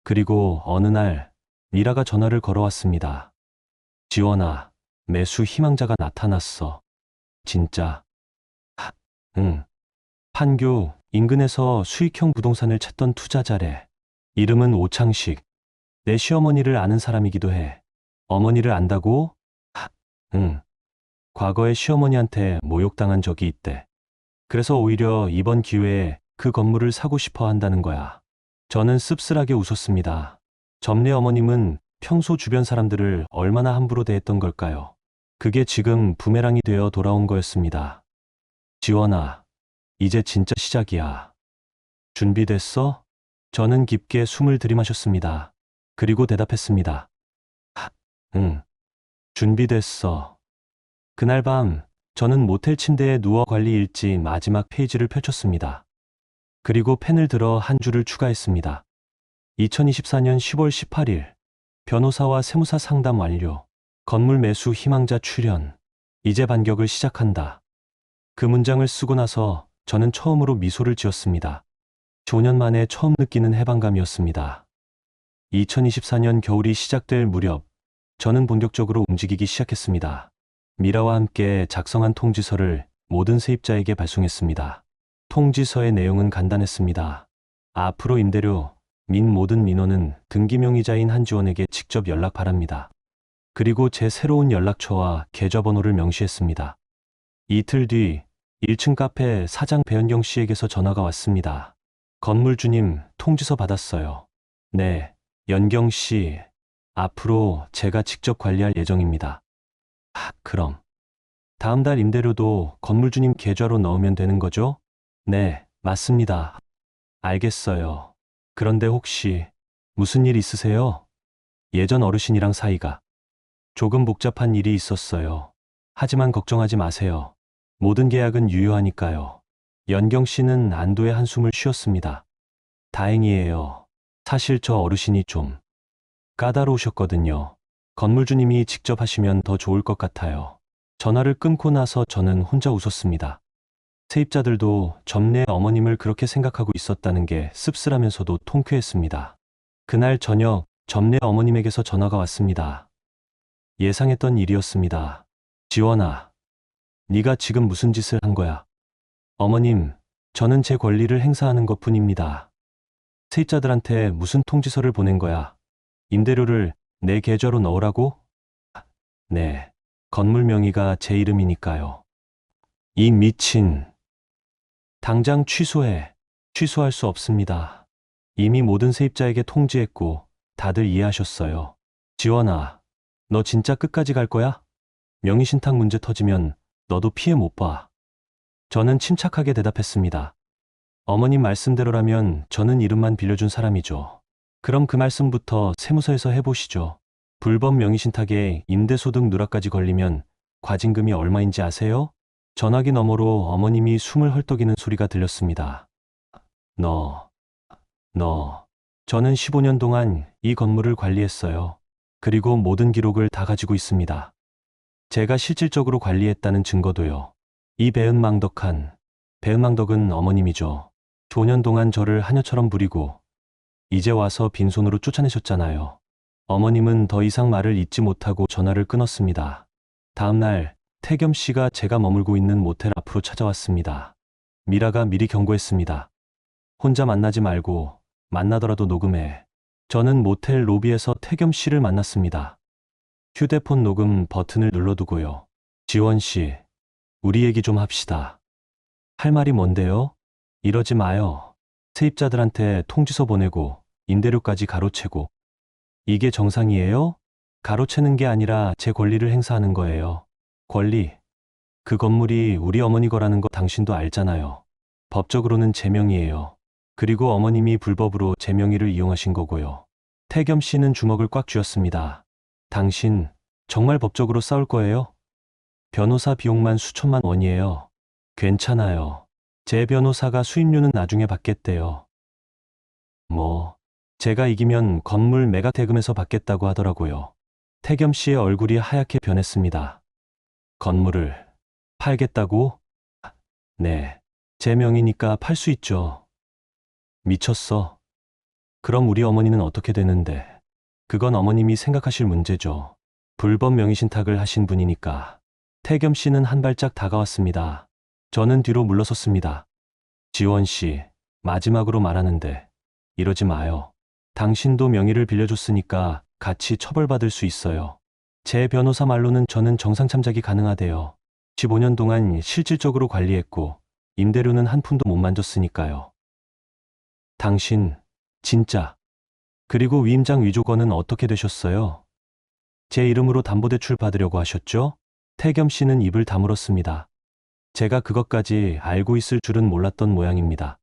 그리고 어느 날 미라가 전화를 걸어왔습니다. 지원아, 매수 희망자가 나타났어. 진짜? 응. 판교 인근에서 수익형 부동산을 찾던 투자자래. 이름은 오창식. 내 시어머니를 아는 사람이기도 해. 어머니를 안다고? 응. 과거에 시어머니한테 모욕당한 적이 있대. 그래서 오히려 이번 기회에 그 건물을 사고 싶어 한다는 거야. 저는 씁쓸하게 웃었습니다. 점례 어머님은 평소 주변 사람들을 얼마나 함부로 대했던 걸까요? 그게 지금 부메랑이 되어 돌아온 거였습니다. 지원아, 이제 진짜 시작이야. 준비됐어? 저는 깊게 숨을 들이마셨습니다. 그리고 대답했습니다. 응, 준비됐어. 그날 밤 저는 모텔 침대에 누워 관리 일지 마지막 페이지를 펼쳤습니다. 그리고 펜을 들어 한 줄을 추가했습니다. 2024년 10월 18일 변호사와 세무사 상담 완료. 건물 매수 희망자 출연. 이제 반격을 시작한다. 그 문장을 쓰고 나서 저는 처음으로 미소를 지었습니다. 5년 만에 처음 느끼는 해방감이었습니다. 2024년 겨울이 시작될 무렵 저는 본격적으로 움직이기 시작했습니다. 미라와 함께 작성한 통지서를 모든 세입자에게 발송했습니다. 통지서의 내용은 간단했습니다. 앞으로 임대료 민 모든 민원은 등기명의자인 한지원에게 직접 연락 바랍니다. 그리고 제 새로운 연락처와 계좌번호를 명시했습니다. 이틀 뒤 1층 카페 사장 배현경 씨에게서 전화가 왔습니다. 건물주님, 통지서 받았어요. 네, 연경 씨. 앞으로 제가 직접 관리할 예정입니다. 그럼 다음 달 임대료도 건물주님 계좌로 넣으면 되는 거죠? 네, 맞습니다. 알겠어요. 그런데 혹시 무슨 일 있으세요? 예전 어르신이랑 사이가 조금 복잡한 일이 있었어요. 하지만 걱정하지 마세요. 모든 계약은 유효하니까요. 연경 씨는 안도의 한숨을 쉬었습니다. 다행이에요. 사실 저 어르신이 좀 까다로우셨거든요. 건물주님이 직접 하시면 더 좋을 것 같아요. 전화를 끊고 나서 저는 혼자 웃었습니다. 세입자들도 점례 어머님을 그렇게 생각하고 있었다는 게 씁쓸하면서도 통쾌했습니다. 그날 저녁 점례 어머님에게서 전화가 왔습니다. 예상했던 일이었습니다. 지원아, 네가 지금 무슨 짓을 한 거야? 어머님, 저는 제 권리를 행사하는 것뿐입니다. 세입자들한테 무슨 통지서를 보낸 거야? 임대료를 내 계좌로 넣으라고? 네, 건물 명의가 제 이름이니까요. 이 미친. 당장 취소해. 취소할 수 없습니다. 이미 모든 세입자에게 통지했고 다들 이해하셨어요. 지원아, 너 진짜 끝까지 갈 거야? 명의신탁 문제 터지면 너도 피해 못 봐. 저는 침착하게 대답했습니다. 어머님 말씀대로라면 저는 이름만 빌려준 사람이죠. 그럼 그 말씀부터 세무서에서 해보시죠. 불법 명의신탁에 임대소득 누락까지 걸리면 과징금이 얼마인지 아세요? 전화기 너머로 어머님이 숨을 헐떡이는 소리가 들렸습니다. 너. 저는 15년 동안 이 건물을 관리했어요. 그리고 모든 기록을 다 가지고 있습니다. 제가 실질적으로 관리했다는 증거도요. 이 배은망덕은 어머님이죠. 5년 동안 저를 하녀처럼 부리고 이제 와서 빈손으로 쫓아내셨잖아요. 어머님은 더 이상 말을 잇지 못하고 전화를 끊었습니다. 다음 날 태겸 씨가 제가 머물고 있는 모텔 앞으로 찾아왔습니다. 미라가 미리 경고했습니다. 혼자 만나지 말고 만나더라도 녹음해. 저는 모텔 로비에서 태겸 씨를 만났습니다. 휴대폰 녹음 버튼을 눌러두고요. 지원 씨, 우리 얘기 좀 합시다. 할 말이 뭔데요? 이러지 마요. 세입자들한테 통지서 보내고 임대료까지 가로채고. 이게 정상이에요? 가로채는 게 아니라 제 권리를 행사하는 거예요. 권리. 그 건물이 우리 어머니 거라는 거 당신도 알잖아요. 법적으로는 제 명의예요. 그리고 어머님이 불법으로 제 명의를 이용하신 거고요. 태겸 씨는 주먹을 꽉 쥐었습니다. 당신 정말 법적으로 싸울 거예요? 변호사 비용만 수천만 원이에요. 괜찮아요. 제 변호사가 수임료는 나중에 받겠대요. 제가 이기면 건물 매각 대금에서 받겠다고 하더라고요. 태겸 씨의 얼굴이 하얗게 변했습니다. 건물을 팔겠다고? 네, 제 명의니까 팔 수 있죠. 미쳤어. 그럼 우리 어머니는 어떻게 되는데? 그건 어머님이 생각하실 문제죠. 불법 명의신탁을 하신 분이니까. 태겸 씨는 한 발짝 다가왔습니다. 저는 뒤로 물러섰습니다. 지원 씨, 마지막으로 말하는데 이러지 마요. 당신도 명의를 빌려줬으니까 같이 처벌받을 수 있어요. 제 변호사 말로는 저는 정상 참작이 가능하대요. 15년 동안 실질적으로 관리했고 임대료는 한 푼도 못 만졌으니까요. 당신 진짜. 그리고 위임장 위조건은 어떻게 되셨어요? 제 이름으로 담보대출 받으려고 하셨죠? 태겸 씨는 입을 다물었습니다. 제가 그것까지 알고 있을 줄은 몰랐던 모양입니다.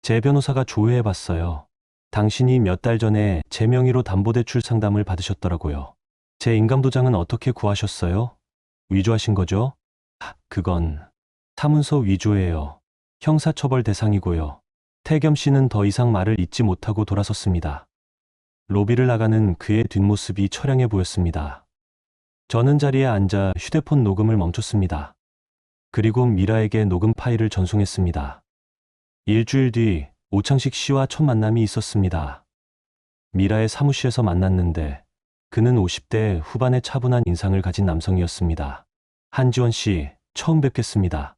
제 변호사가 조회해봤어요. 당신이 몇 달 전에 제 명의로 담보대출 상담을 받으셨더라고요. 제 인감도장은 어떻게 구하셨어요? 위조하신 거죠? 그건 사문서 위조예요. 형사처벌 대상이고요. 태겸 씨는 더 이상 말을 잇지 못하고 돌아섰습니다. 로비를 나가는 그의 뒷모습이 처량해 보였습니다. 저는 자리에 앉아 휴대폰 녹음을 멈췄습니다. 그리고 미라에게 녹음 파일을 전송했습니다. 일주일 뒤 오창식 씨와 첫 만남이 있었습니다. 미라의 사무실에서 만났는데 그는 50대 후반의 차분한 인상을 가진 남성이었습니다. 한지원 씨, 처음 뵙겠습니다.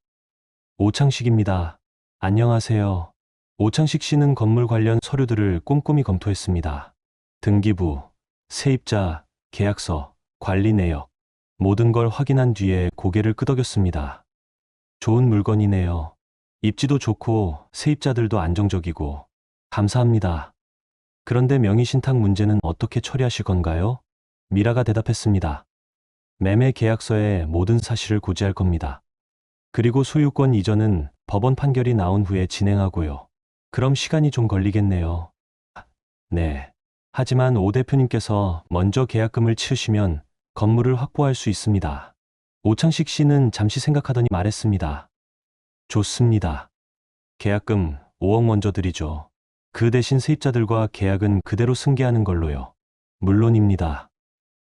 오창식입니다. 안녕하세요. 오창식 씨는 건물 관련 서류들을 꼼꼼히 검토했습니다. 등기부, 세입자, 계약서, 관리 내역, 모든 걸 확인한 뒤에 고개를 끄덕였습니다. 좋은 물건이네요. 입지도 좋고 세입자들도 안정적이고 감사합니다. 그런데 명의신탁 문제는 어떻게 처리하실 건가요? 미라가 대답했습니다. 매매 계약서에 모든 사실을 고지할 겁니다. 그리고 소유권 이전은 법원 판결이 나온 후에 진행하고요. 그럼 시간이 좀 걸리겠네요. 네. 하지만 오 대표님께서 먼저 계약금을 치으시면 건물을 확보할 수 있습니다. 오창식 씨는 잠시 생각하더니 말했습니다. 좋습니다. 계약금 5억 먼저 드리죠. 그 대신 세입자들과 계약은 그대로 승계하는 걸로요. 물론입니다.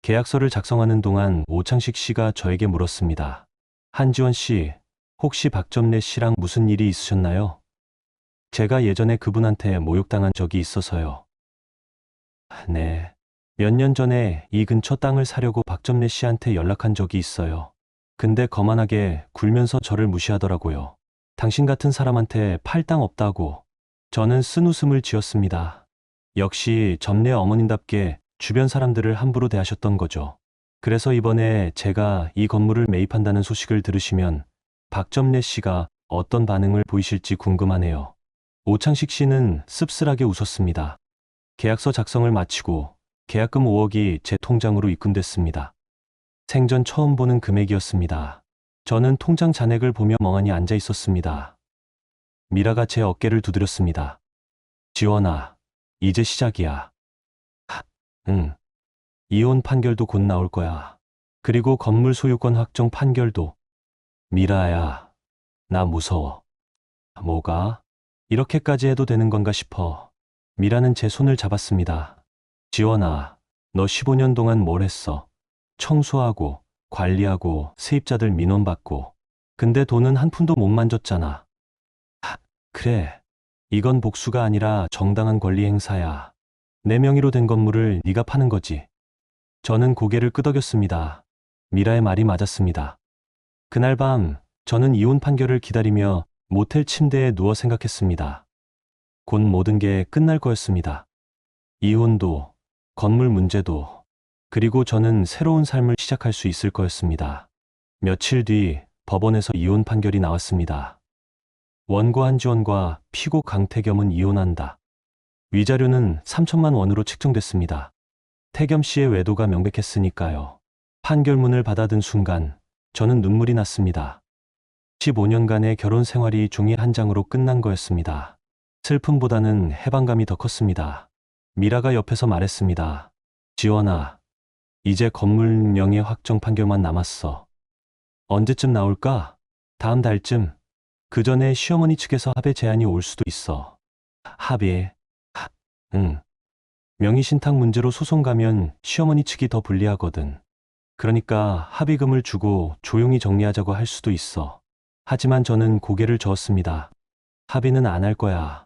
계약서를 작성하는 동안 오창식 씨가 저에게 물었습니다. 한지원 씨, 혹시 박점래 씨랑 무슨 일이 있으셨나요? 제가 예전에 그분한테 모욕당한 적이 있어서요. 네. 몇 년 전에 이 근처 땅을 사려고 박점래 씨한테 연락한 적이 있어요. 근데 거만하게 굴면서 저를 무시하더라고요. 당신 같은 사람한테 팔 땅 없다고. 저는 쓴웃음을 지었습니다. 역시 점례 어머님답게 주변 사람들을 함부로 대하셨던 거죠. 그래서 이번에 제가 이 건물을 매입한다는 소식을 들으시면 박점례 씨가 어떤 반응을 보이실지 궁금하네요. 오창식 씨는 씁쓸하게 웃었습니다. 계약서 작성을 마치고 계약금 5억이 제 통장으로 입금됐습니다. 생전 처음 보는 금액이었습니다. 저는 통장 잔액을 보며 멍하니 앉아 있었습니다. 미라가 제 어깨를 두드렸습니다. 지원아, 이제 시작이야. 응. 이혼 판결도 곧 나올 거야. 그리고 건물 소유권 확정 판결도. 미라야, 나 무서워. 뭐가? 이렇게까지 해도 되는 건가 싶어. 미라는 제 손을 잡았습니다. 지원아, 너 15년 동안 뭘 했어? 청소하고, 관리하고, 세입자들 민원받고. 근데 돈은 한 푼도 못 만졌잖아. 그래. 이건 복수가 아니라 정당한 권리 행사야. 내 명의로 된 건물을 네가 파는 거지. 저는 고개를 끄덕였습니다. 미라의 말이 맞았습니다. 그날 밤 저는 이혼 판결을 기다리며 모텔 침대에 누워 생각했습니다. 곧 모든 게 끝날 거였습니다. 이혼도, 건물 문제도, 그리고 저는 새로운 삶을 시작할 수 있을 거였습니다. 며칠 뒤 법원에서 이혼 판결이 나왔습니다. 원고 한지원과 피고 강태겸은 이혼한다. 위자료는 3천만 원으로 책정됐습니다. 태겸 씨의 외도가 명백했으니까요. 판결문을 받아든 순간 저는 눈물이 났습니다. 15년간의 결혼 생활이 종이 한 장으로 끝난 거였습니다. 슬픔보다는 해방감이 더 컸습니다. 미라가 옆에서 말했습니다. 지원아, 이제 건물 명예 확정 판결만 남았어. 언제쯤 나올까? 다음 달쯤. 그 전에 시어머니 측에서 합의 제안이 올 수도 있어. 합의? 응. 명의신탁 문제로 소송 가면 시어머니 측이 더 불리하거든. 그러니까 합의금을 주고 조용히 정리하자고 할 수도 있어. 하지만 저는 고개를 저었습니다. 합의는 안 할 거야.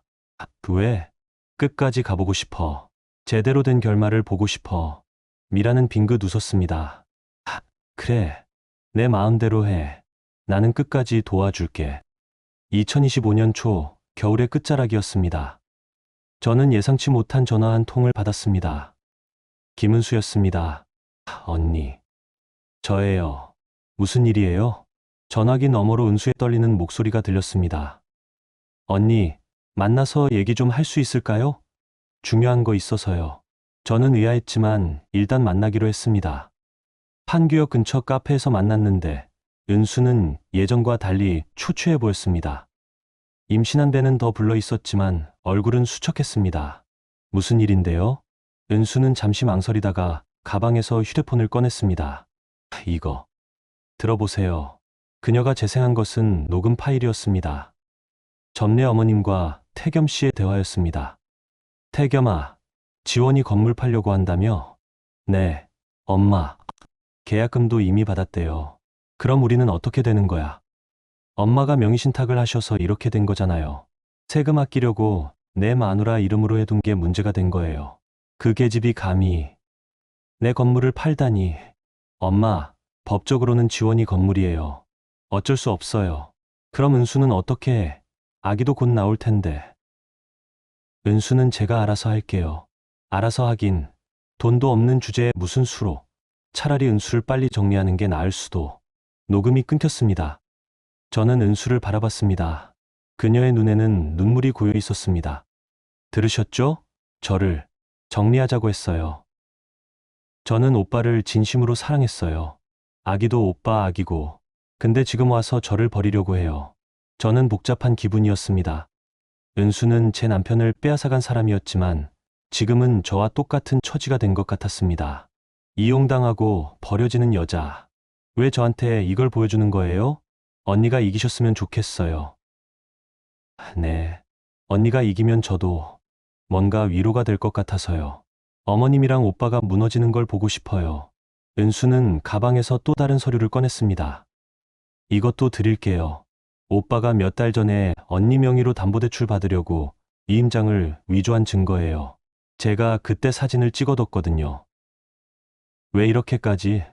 왜? 끝까지 가보고 싶어. 제대로 된 결말을 보고 싶어. 미라는 빙긋 웃었습니다. 그래. 내 마음대로 해. 나는 끝까지 도와줄게. 2025년 초 겨울의 끝자락이었습니다. 저는 예상치 못한 전화 한 통을 받았습니다. 김은수였습니다. 언니. 저예요. 무슨 일이에요? 전화기 너머로 은수의 떨리는 목소리가 들렸습니다. 언니, 만나서 얘기 좀 할 수 있을까요? 중요한 거 있어서요. 저는 의아했지만 일단 만나기로 했습니다. 판교역 근처 카페에서 만났는데 은수는 예전과 달리 초췌해 보였습니다. 임신한 배는 더 불러 있었지만 얼굴은 수척했습니다. 무슨 일인데요? 은수는 잠시 망설이다가 가방에서 휴대폰을 꺼냈습니다. 이거. 들어보세요. 그녀가 재생한 것은 녹음 파일이었습니다. 점례 어머님과 태겸 씨의 대화였습니다. 태겸아, 지원이 건물 팔려고 한다며? 네, 엄마. 계약금도 이미 받았대요. 그럼 우리는 어떻게 되는 거야? 엄마가 명의신탁을 하셔서 이렇게 된 거잖아요. 세금 아끼려고 내 마누라 이름으로 해둔 게 문제가 된 거예요. 그 계집이 감히 내 건물을 팔다니. 엄마, 법적으로는 지원이 건물이에요. 어쩔 수 없어요. 그럼 은수는 어떻게 해? 아기도 곧 나올 텐데. 은수는 제가 알아서 할게요. 알아서 하긴. 돈도 없는 주제에 무슨 수로. 차라리 은수를 빨리 정리하는 게 나을 수도. 녹음이 끊겼습니다. 저는 은수를 바라봤습니다. 그녀의 눈에는 눈물이 고여 있었습니다. 들으셨죠? 저를 정리하자고 했어요. 저는 오빠를 진심으로 사랑했어요. 아기도 오빠 아기고. 근데 지금 와서 저를 버리려고 해요. 저는 복잡한 기분이었습니다. 은수는 제 남편을 빼앗아간 사람이었지만 지금은 저와 똑같은 처지가 된 것 같았습니다. 이용당하고 버려지는 여자. 왜 저한테 이걸 보여주는 거예요? 언니가 이기셨으면 좋겠어요. 네. 언니가 이기면 저도 뭔가 위로가 될 것 같아서요. 어머님이랑 오빠가 무너지는 걸 보고 싶어요. 은수는 가방에서 또 다른 서류를 꺼냈습니다. 이것도 드릴게요. 오빠가 몇 달 전에 언니 명의로 담보대출 받으려고 이임장을 위조한 증거예요. 제가 그때 사진을 찍어뒀거든요. 왜 이렇게까지?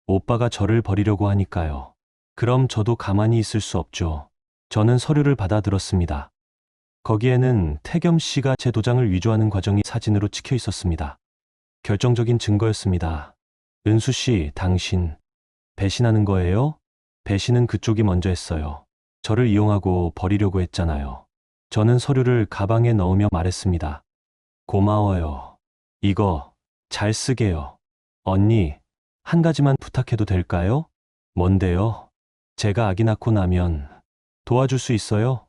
오빠가 저를 버리려고 하니까요. 그럼 저도 가만히 있을 수 없죠. 저는 서류를 받아들었습니다. 거기에는 태겸 씨가 제 도장을 위조하는 과정이 사진으로 찍혀 있었습니다. 결정적인 증거였습니다. 은수 씨, 당신 배신하는 거예요? 배신은 그쪽이 먼저 했어요. 저를 이용하고 버리려고 했잖아요. 저는 서류를 가방에 넣으며 말했습니다. 고마워요. 이거 잘 쓰게요. 언니, 한 가지만 부탁해도 될까요? 뭔데요? 제가 아기 낳고 나면 도와줄 수 있어요?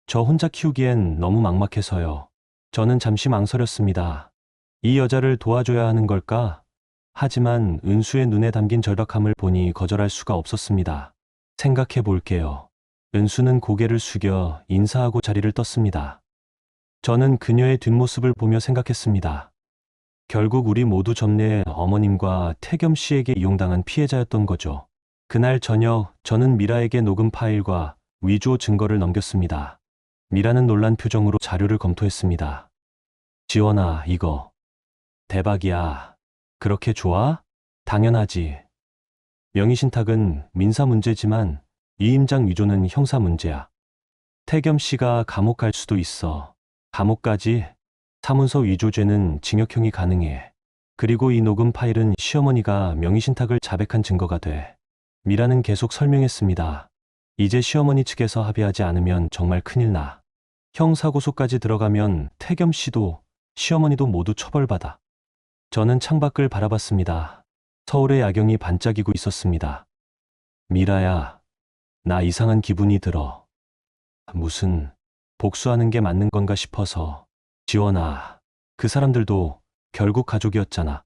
저 혼자 키우기엔 너무 막막해서요. 저는 잠시 망설였습니다. 이 여자를 도와줘야 하는 걸까? 하지만 은수의 눈에 담긴 절박함을 보니 거절할 수가 없었습니다. 생각해 볼게요. 은수는 고개를 숙여 인사하고 자리를 떴습니다. 저는 그녀의 뒷모습을 보며 생각했습니다. 결국 우리 모두 점례의 어머님과 태겸 씨에게 이용당한 피해자였던 거죠. 그날 저녁 저는 미라에게 녹음 파일과 위조 증거를 넘겼습니다. 미라는 놀란 표정으로 자료를 검토했습니다. 지원아, 이거 대박이야. 그렇게 좋아? 당연하지. 명의신탁은 민사 문제지만 이임장 위조는 형사 문제야. 태겸 씨가 감옥 갈 수도 있어. 감옥까지? 사문서 위조죄는 징역형이 가능해. 그리고 이 녹음 파일은 시어머니가 명의신탁을 자백한 증거가 돼. 미라는 계속 설명했습니다. 이제 시어머니 측에서 합의하지 않으면 정말 큰일 나. 형사고소까지 들어가면 태겸 씨도 시어머니도 모두 처벌받아. 저는 창밖을 바라봤습니다. 서울의 야경이 반짝이고 있었습니다. 미라야, 나 이상한 기분이 들어. 무슨 복수하는 게 맞는 건가 싶어서. 지원아, 그 사람들도 결국 가족이었잖아.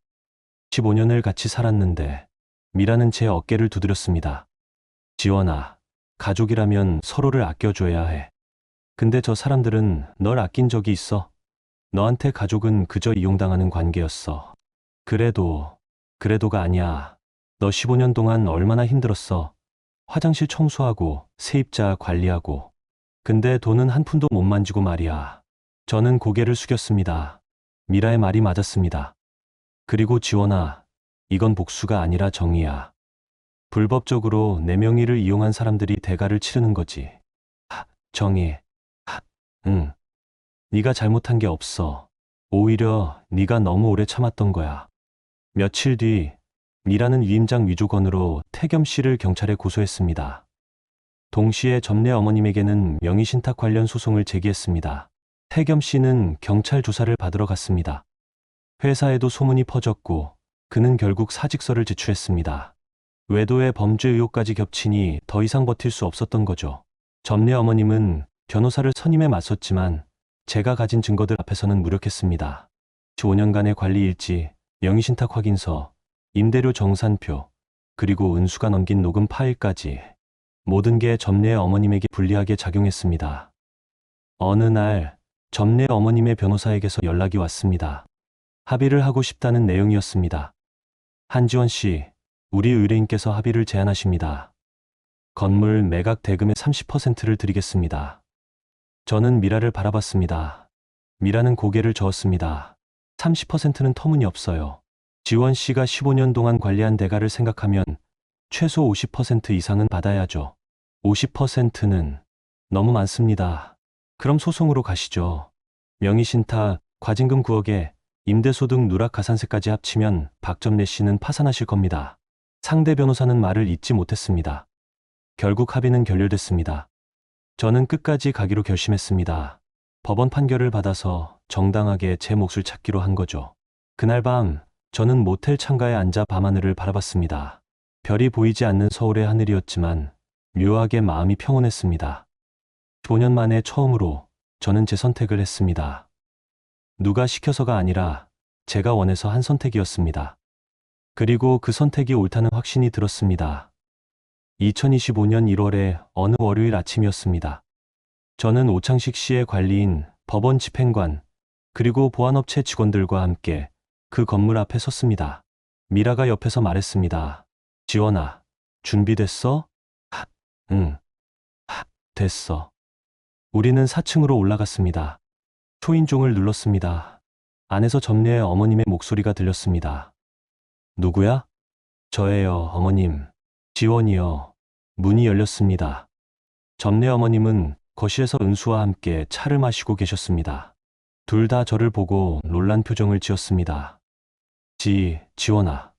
15년을 같이 살았는데. 미라는 제 어깨를 두드렸습니다. 지원아, 가족이라면 서로를 아껴줘야 해. 근데 저 사람들은 널 아낀 적이 있어. 너한테 가족은 그저 이용당하는 관계였어. 그래도가 아니야. 너 15년 동안 얼마나 힘들었어. 화장실 청소하고 세입자 관리하고. 근데 돈은 한 푼도 못 만지고 말이야. 저는 고개를 숙였습니다. 미라의 말이 맞았습니다. 그리고 지원아, 이건 복수가 아니라 정의야. 불법적으로 내 명의를 이용한 사람들이 대가를 치르는 거지. 정의. 응. 네가 잘못한 게 없어. 오히려 네가 너무 오래 참았던 거야. 며칠 뒤 미라는 위임장 위조건으로 태겸 씨를 경찰에 고소했습니다. 동시에 점례 어머님에게는 명의신탁 관련 소송을 제기했습니다. 태겸 씨는 경찰 조사를 받으러 갔습니다. 회사에도 소문이 퍼졌고 그는 결국 사직서를 제출했습니다. 외도의 범죄 의혹까지 겹치니 더 이상 버틸 수 없었던 거죠. 점례 어머님은 변호사를 선임해 맞섰지만 제가 가진 증거들 앞에서는 무력했습니다. 5년간의 관리 일지, 명의신탁 확인서, 임대료 정산표, 그리고 은수가 넘긴 녹음 파일까지 모든 게 점례 어머님에게 불리하게 작용했습니다. 어느 날 점례 어머님의 변호사에게서 연락이 왔습니다. 합의를 하고 싶다는 내용이었습니다. 한지원 씨, 우리 의뢰인께서 합의를 제안하십니다. 건물 매각 대금의 30%를 드리겠습니다. 저는 미라를 바라봤습니다. 미라는 고개를 저었습니다. 30%는 터무니없어요. 지원 씨가 15년 동안 관리한 대가를 생각하면 최소 50% 이상은 받아야죠. 50%는 너무 많습니다. 그럼 소송으로 가시죠. 명의신탁, 과징금 9억에 임대소득 누락 가산세까지 합치면 박점례 씨는 파산하실 겁니다. 상대 변호사는 말을 잇지 못했습니다. 결국 합의는 결렬됐습니다. 저는 끝까지 가기로 결심했습니다. 법원 판결을 받아서 정당하게 제 몫을 찾기로 한 거죠. 그날 밤 저는 모텔 창가에 앉아 밤하늘을 바라봤습니다. 별이 보이지 않는 서울의 하늘이었지만 묘하게 마음이 평온했습니다. 5년 만에 처음으로 저는 제 선택을 했습니다. 누가 시켜서가 아니라 제가 원해서 한 선택이었습니다. 그리고 그 선택이 옳다는 확신이 들었습니다. 2025년 1월의 어느 월요일 아침이었습니다. 저는 오창식 씨의 관리인, 법원 집행관, 그리고 보안업체 직원들과 함께 그 건물 앞에 섰습니다. 미라가 옆에서 말했습니다. 지원아, 준비됐어? 응. 됐어. 우리는 4층으로 올라갔습니다. 초인종을 눌렀습니다. 안에서 점례의 어머님의 목소리가 들렸습니다. 누구야? 저예요, 어머님. 지원이요. 문이 열렸습니다. 점례 어머님은 거실에서 은수와 함께 차를 마시고 계셨습니다. 둘 다 저를 보고 놀란 표정을 지었습니다. 지원아.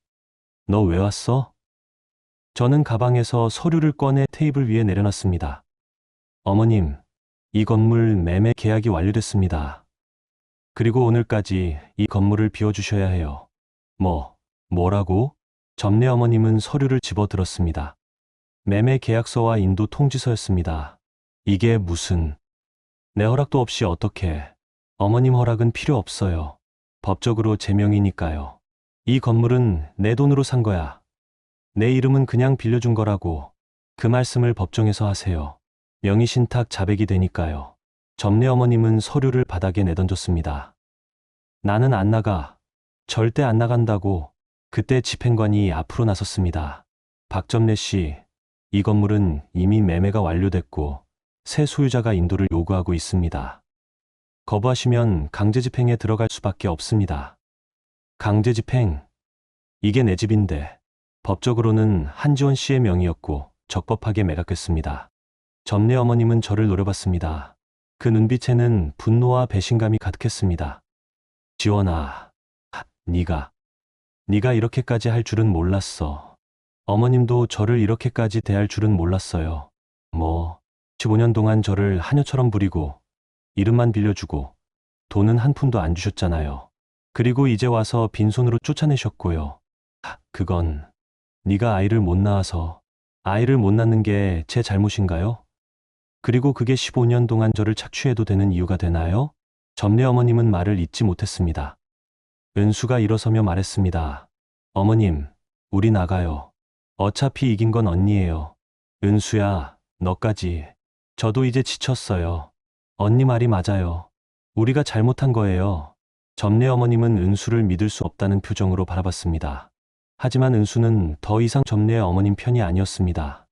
너 왜 왔어? 저는 가방에서 서류를 꺼내 테이블 위에 내려놨습니다. 어머님, 이 건물 매매 계약이 완료됐습니다. 그리고 오늘까지 이 건물을 비워주셔야 해요. 뭐라고? 점례 어머님은 서류를 집어들었습니다. 매매 계약서와 인도 통지서였습니다. 이게 무슨... 내 허락도 없이 어떻게... 어머님 허락은 필요 없어요. 법적으로 제 명이니까요. 이 건물은 내 돈으로 산 거야. 내 이름은 그냥 빌려준 거라고. 그 말씀을 법정에서 하세요. 명의신탁 자백이 되니까요. 점례 어머님은 서류를 바닥에 내던졌습니다. 나는 안 나가. 절대 안 나간다고. 그때 집행관이 앞으로 나섰습니다. 박점례 씨, 이 건물은 이미 매매가 완료됐고 새 소유자가 인도를 요구하고 있습니다. 거부하시면 강제집행에 들어갈 수밖에 없습니다. 강제집행? 이게 내 집인데. 법적으로는 한지원 씨의 명의였고 적법하게 매각했습니다. 점례 어머님은 저를 노려봤습니다. 그 눈빛에는 분노와 배신감이 가득했습니다. 지원아, 네가 이렇게까지 할 줄은 몰랐어. 어머님도 저를 이렇게까지 대할 줄은 몰랐어요. 15년 동안 저를 하녀처럼 부리고 이름만 빌려주고 돈은 한 푼도 안 주셨잖아요. 그리고 이제 와서 빈손으로 쫓아내셨고요. 그건 네가 아이를 못 낳아서. 아이를 못 낳는 게 제 잘못인가요? 그리고 그게 15년 동안 저를 착취해도 되는 이유가 되나요? 점례 어머님은 말을 잇지 못했습니다. 은수가 일어서며 말했습니다. 어머님, 우리 나가요. 어차피 이긴 건 언니예요. 은수야, 너까지. 저도 이제 지쳤어요. 언니 말이 맞아요. 우리가 잘못한 거예요. 점례 어머님은 은수를 믿을 수 없다는 표정으로 바라봤습니다. 하지만 은수는 더 이상 점례 어머님 편이 아니었습니다.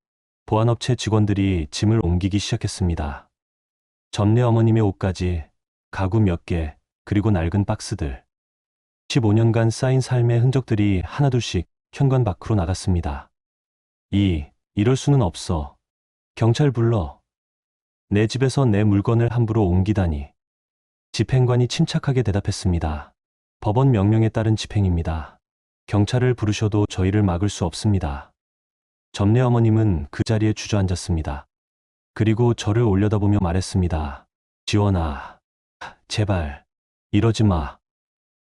보안업체 직원들이 짐을 옮기기 시작했습니다. 점례 어머님의 옷까지, 가구 몇 개, 그리고 낡은 박스들. 15년간 쌓인 삶의 흔적들이 하나둘씩 현관 밖으로 나갔습니다. 이럴 수는 없어. 경찰 불러. 내 집에서 내 물건을 함부로 옮기다니. 집행관이 침착하게 대답했습니다. 법원 명령에 따른 집행입니다. 경찰을 부르셔도 저희를 막을 수 없습니다. 점례 어머님은 그 자리에 주저앉았습니다. 그리고 저를 올려다보며 말했습니다. 지원아, 제발, 이러지 마.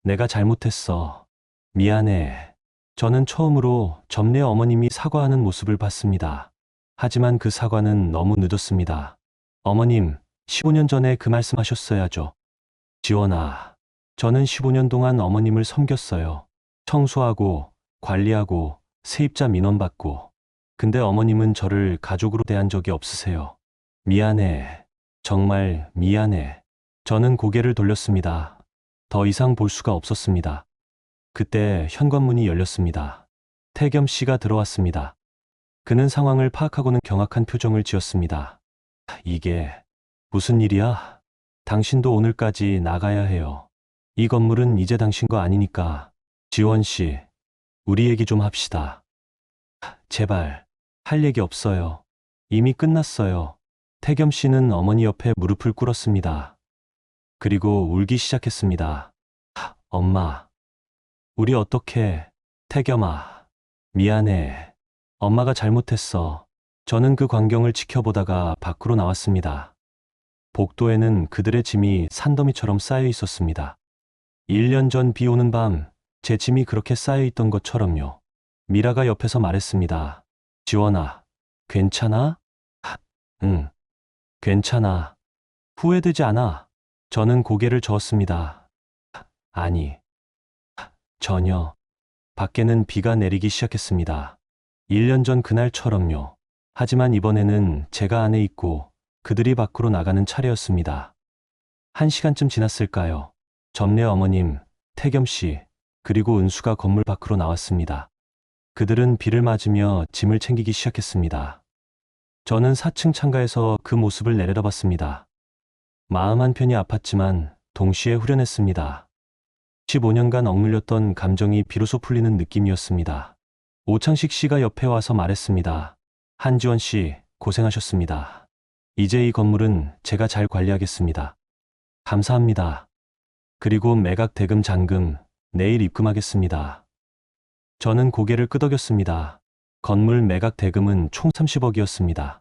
내가 잘못했어. 미안해. 저는 처음으로 점례 어머님이 사과하는 모습을 봤습니다. 하지만 그 사과는 너무 늦었습니다. 어머님, 15년 전에 그 말씀하셨어야죠. 지원아, 저는 15년 동안 어머님을 섬겼어요. 청소하고, 관리하고, 세입자 민원 받고. 근데 어머님은 저를 가족으로 대한 적이 없으세요. 미안해. 정말 미안해. 저는 고개를 돌렸습니다. 더 이상 볼 수가 없었습니다. 그때 현관문이 열렸습니다. 태겸 씨가 들어왔습니다. 그는 상황을 파악하고는 경악한 표정을 지었습니다. 이게 무슨 일이야? 당신도 오늘까지 나가야 해요. 이 건물은 이제 당신 거 아니니까. 지원 씨, 우리 얘기 좀 합시다. 제발, 할 얘기 없어요. 이미 끝났어요. 태겸 씨는 어머니 옆에 무릎을 꿇었습니다. 그리고 울기 시작했습니다. 엄마, 우리 어떡해. 태겸아, 미안해. 엄마가 잘못했어. 저는 그 광경을 지켜보다가 밖으로 나왔습니다. 복도에는 그들의 짐이 산더미처럼 쌓여 있었습니다. 1년 전 비 오는 밤, 제 짐이 그렇게 쌓여 있던 것처럼요. 미라가 옆에서 말했습니다. 지원아, 괜찮아? 응, 괜찮아. 후회되지 않아. 저는 고개를 저었습니다. 아니, 전혀. 밖에는 비가 내리기 시작했습니다. 1년 전 그날처럼요. 하지만 이번에는 제가 안에 있고 그들이 밖으로 나가는 차례였습니다. 1시간쯤 지났을까요? 점례 어머님, 태겸 씨, 그리고 은수가 건물 밖으로 나왔습니다. 그들은 비를 맞으며 짐을 챙기기 시작했습니다. 저는 4층 창가에서 그 모습을 내려다봤습니다. 마음 한편이 아팠지만 동시에 후련했습니다. 15년간 억눌렸던 감정이 비로소 풀리는 느낌이었습니다. 오창식 씨가 옆에 와서 말했습니다. 한지원 씨, 고생하셨습니다. 이제 이 건물은 제가 잘 관리하겠습니다. 감사합니다. 그리고 매각 대금 잔금 내일 입금하겠습니다. 저는 고개를 끄덕였습니다. 건물 매각 대금은 총 30억이었습니다.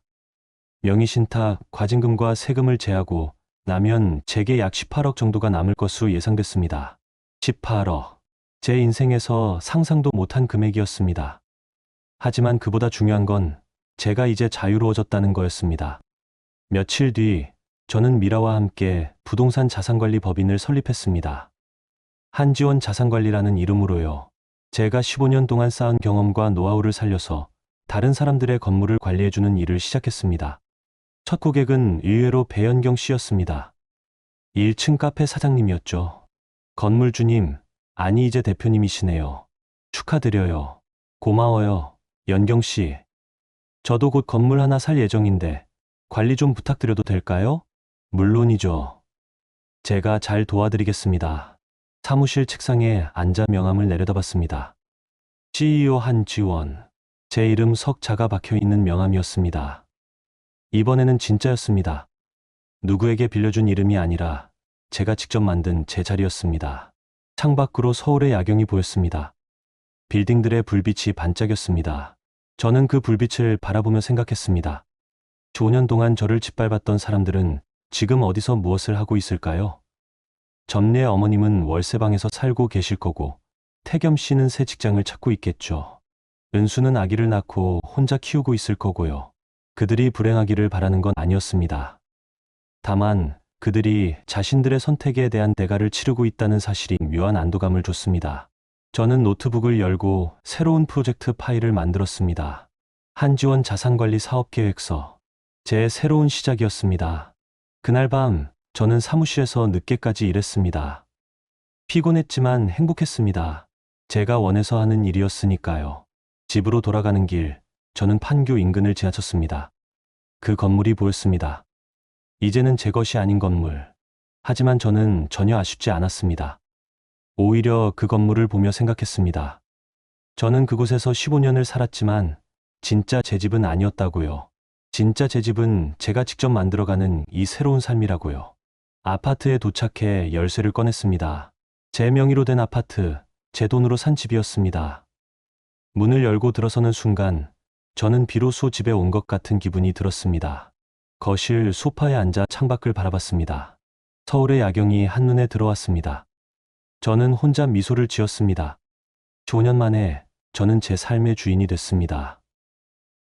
명의신탁, 과징금과 세금을 제하고 나면 제게 약 18억 정도가 남을 것으로 예상됐습니다. 18억. 제 인생에서 상상도 못한 금액이었습니다. 하지만 그보다 중요한 건 제가 이제 자유로워졌다는 거였습니다. 며칠 뒤 저는 미라와 함께 부동산 자산관리 법인을 설립했습니다. 한지원 자산관리라는 이름으로요. 제가 15년 동안 쌓은 경험과 노하우를 살려서 다른 사람들의 건물을 관리해주는 일을 시작했습니다. 첫 고객은 의외로 배연경 씨였습니다. 1층 카페 사장님이었죠. 건물주님, 아니 이제 대표님이시네요. 축하드려요. 고마워요. 연경 씨. 저도 곧 건물 하나 살 예정인데 관리 좀 부탁드려도 될까요? 물론이죠. 제가 잘 도와드리겠습니다. 사무실 책상에 앉아 명함을 내려다봤습니다. CEO 한지원. 제 이름 석자가 박혀있는 명함이었습니다. 이번에는 진짜였습니다. 누구에게 빌려준 이름이 아니라 제가 직접 만든 제 자리였습니다. 창밖으로 서울의 야경이 보였습니다. 빌딩들의 불빛이 반짝였습니다. 저는 그 불빛을 바라보며 생각했습니다. 15년 동안 저를 짓밟았던 사람들은 지금 어디서 무엇을 하고 있을까요? 점례 어머님은 월세방에서 살고 계실 거고, 태겸 씨는 새 직장을 찾고 있겠죠. 은수는 아기를 낳고 혼자 키우고 있을 거고요. 그들이 불행하기를 바라는 건 아니었습니다. 다만 그들이 자신들의 선택에 대한 대가를 치르고 있다는 사실이 묘한 안도감을 줬습니다. 저는 노트북을 열고 새로운 프로젝트 파일을 만들었습니다. 한지원 자산관리 사업계획서. 제 새로운 시작이었습니다. 그날 밤 저는 사무실에서 늦게까지 일했습니다. 피곤했지만 행복했습니다. 제가 원해서 하는 일이었으니까요. 집으로 돌아가는 길, 저는 판교 인근을 지나쳤습니다. 그 건물이 보였습니다. 이제는 제 것이 아닌 건물. 하지만 저는 전혀 아쉽지 않았습니다. 오히려 그 건물을 보며 생각했습니다. 저는 그곳에서 15년을 살았지만 진짜 제 집은 아니었다고요. 진짜 제 집은 제가 직접 만들어가는 이 새로운 삶이라고요. 아파트에 도착해 열쇠를 꺼냈습니다. 제 명의로 된 아파트, 제 돈으로 산 집이었습니다. 문을 열고 들어서는 순간 저는 비로소 집에 온 것 같은 기분이 들었습니다. 거실 소파에 앉아 창밖을 바라봤습니다. 서울의 야경이 한눈에 들어왔습니다. 저는 혼자 미소를 지었습니다. 15년 만에 저는 제 삶의 주인이 됐습니다.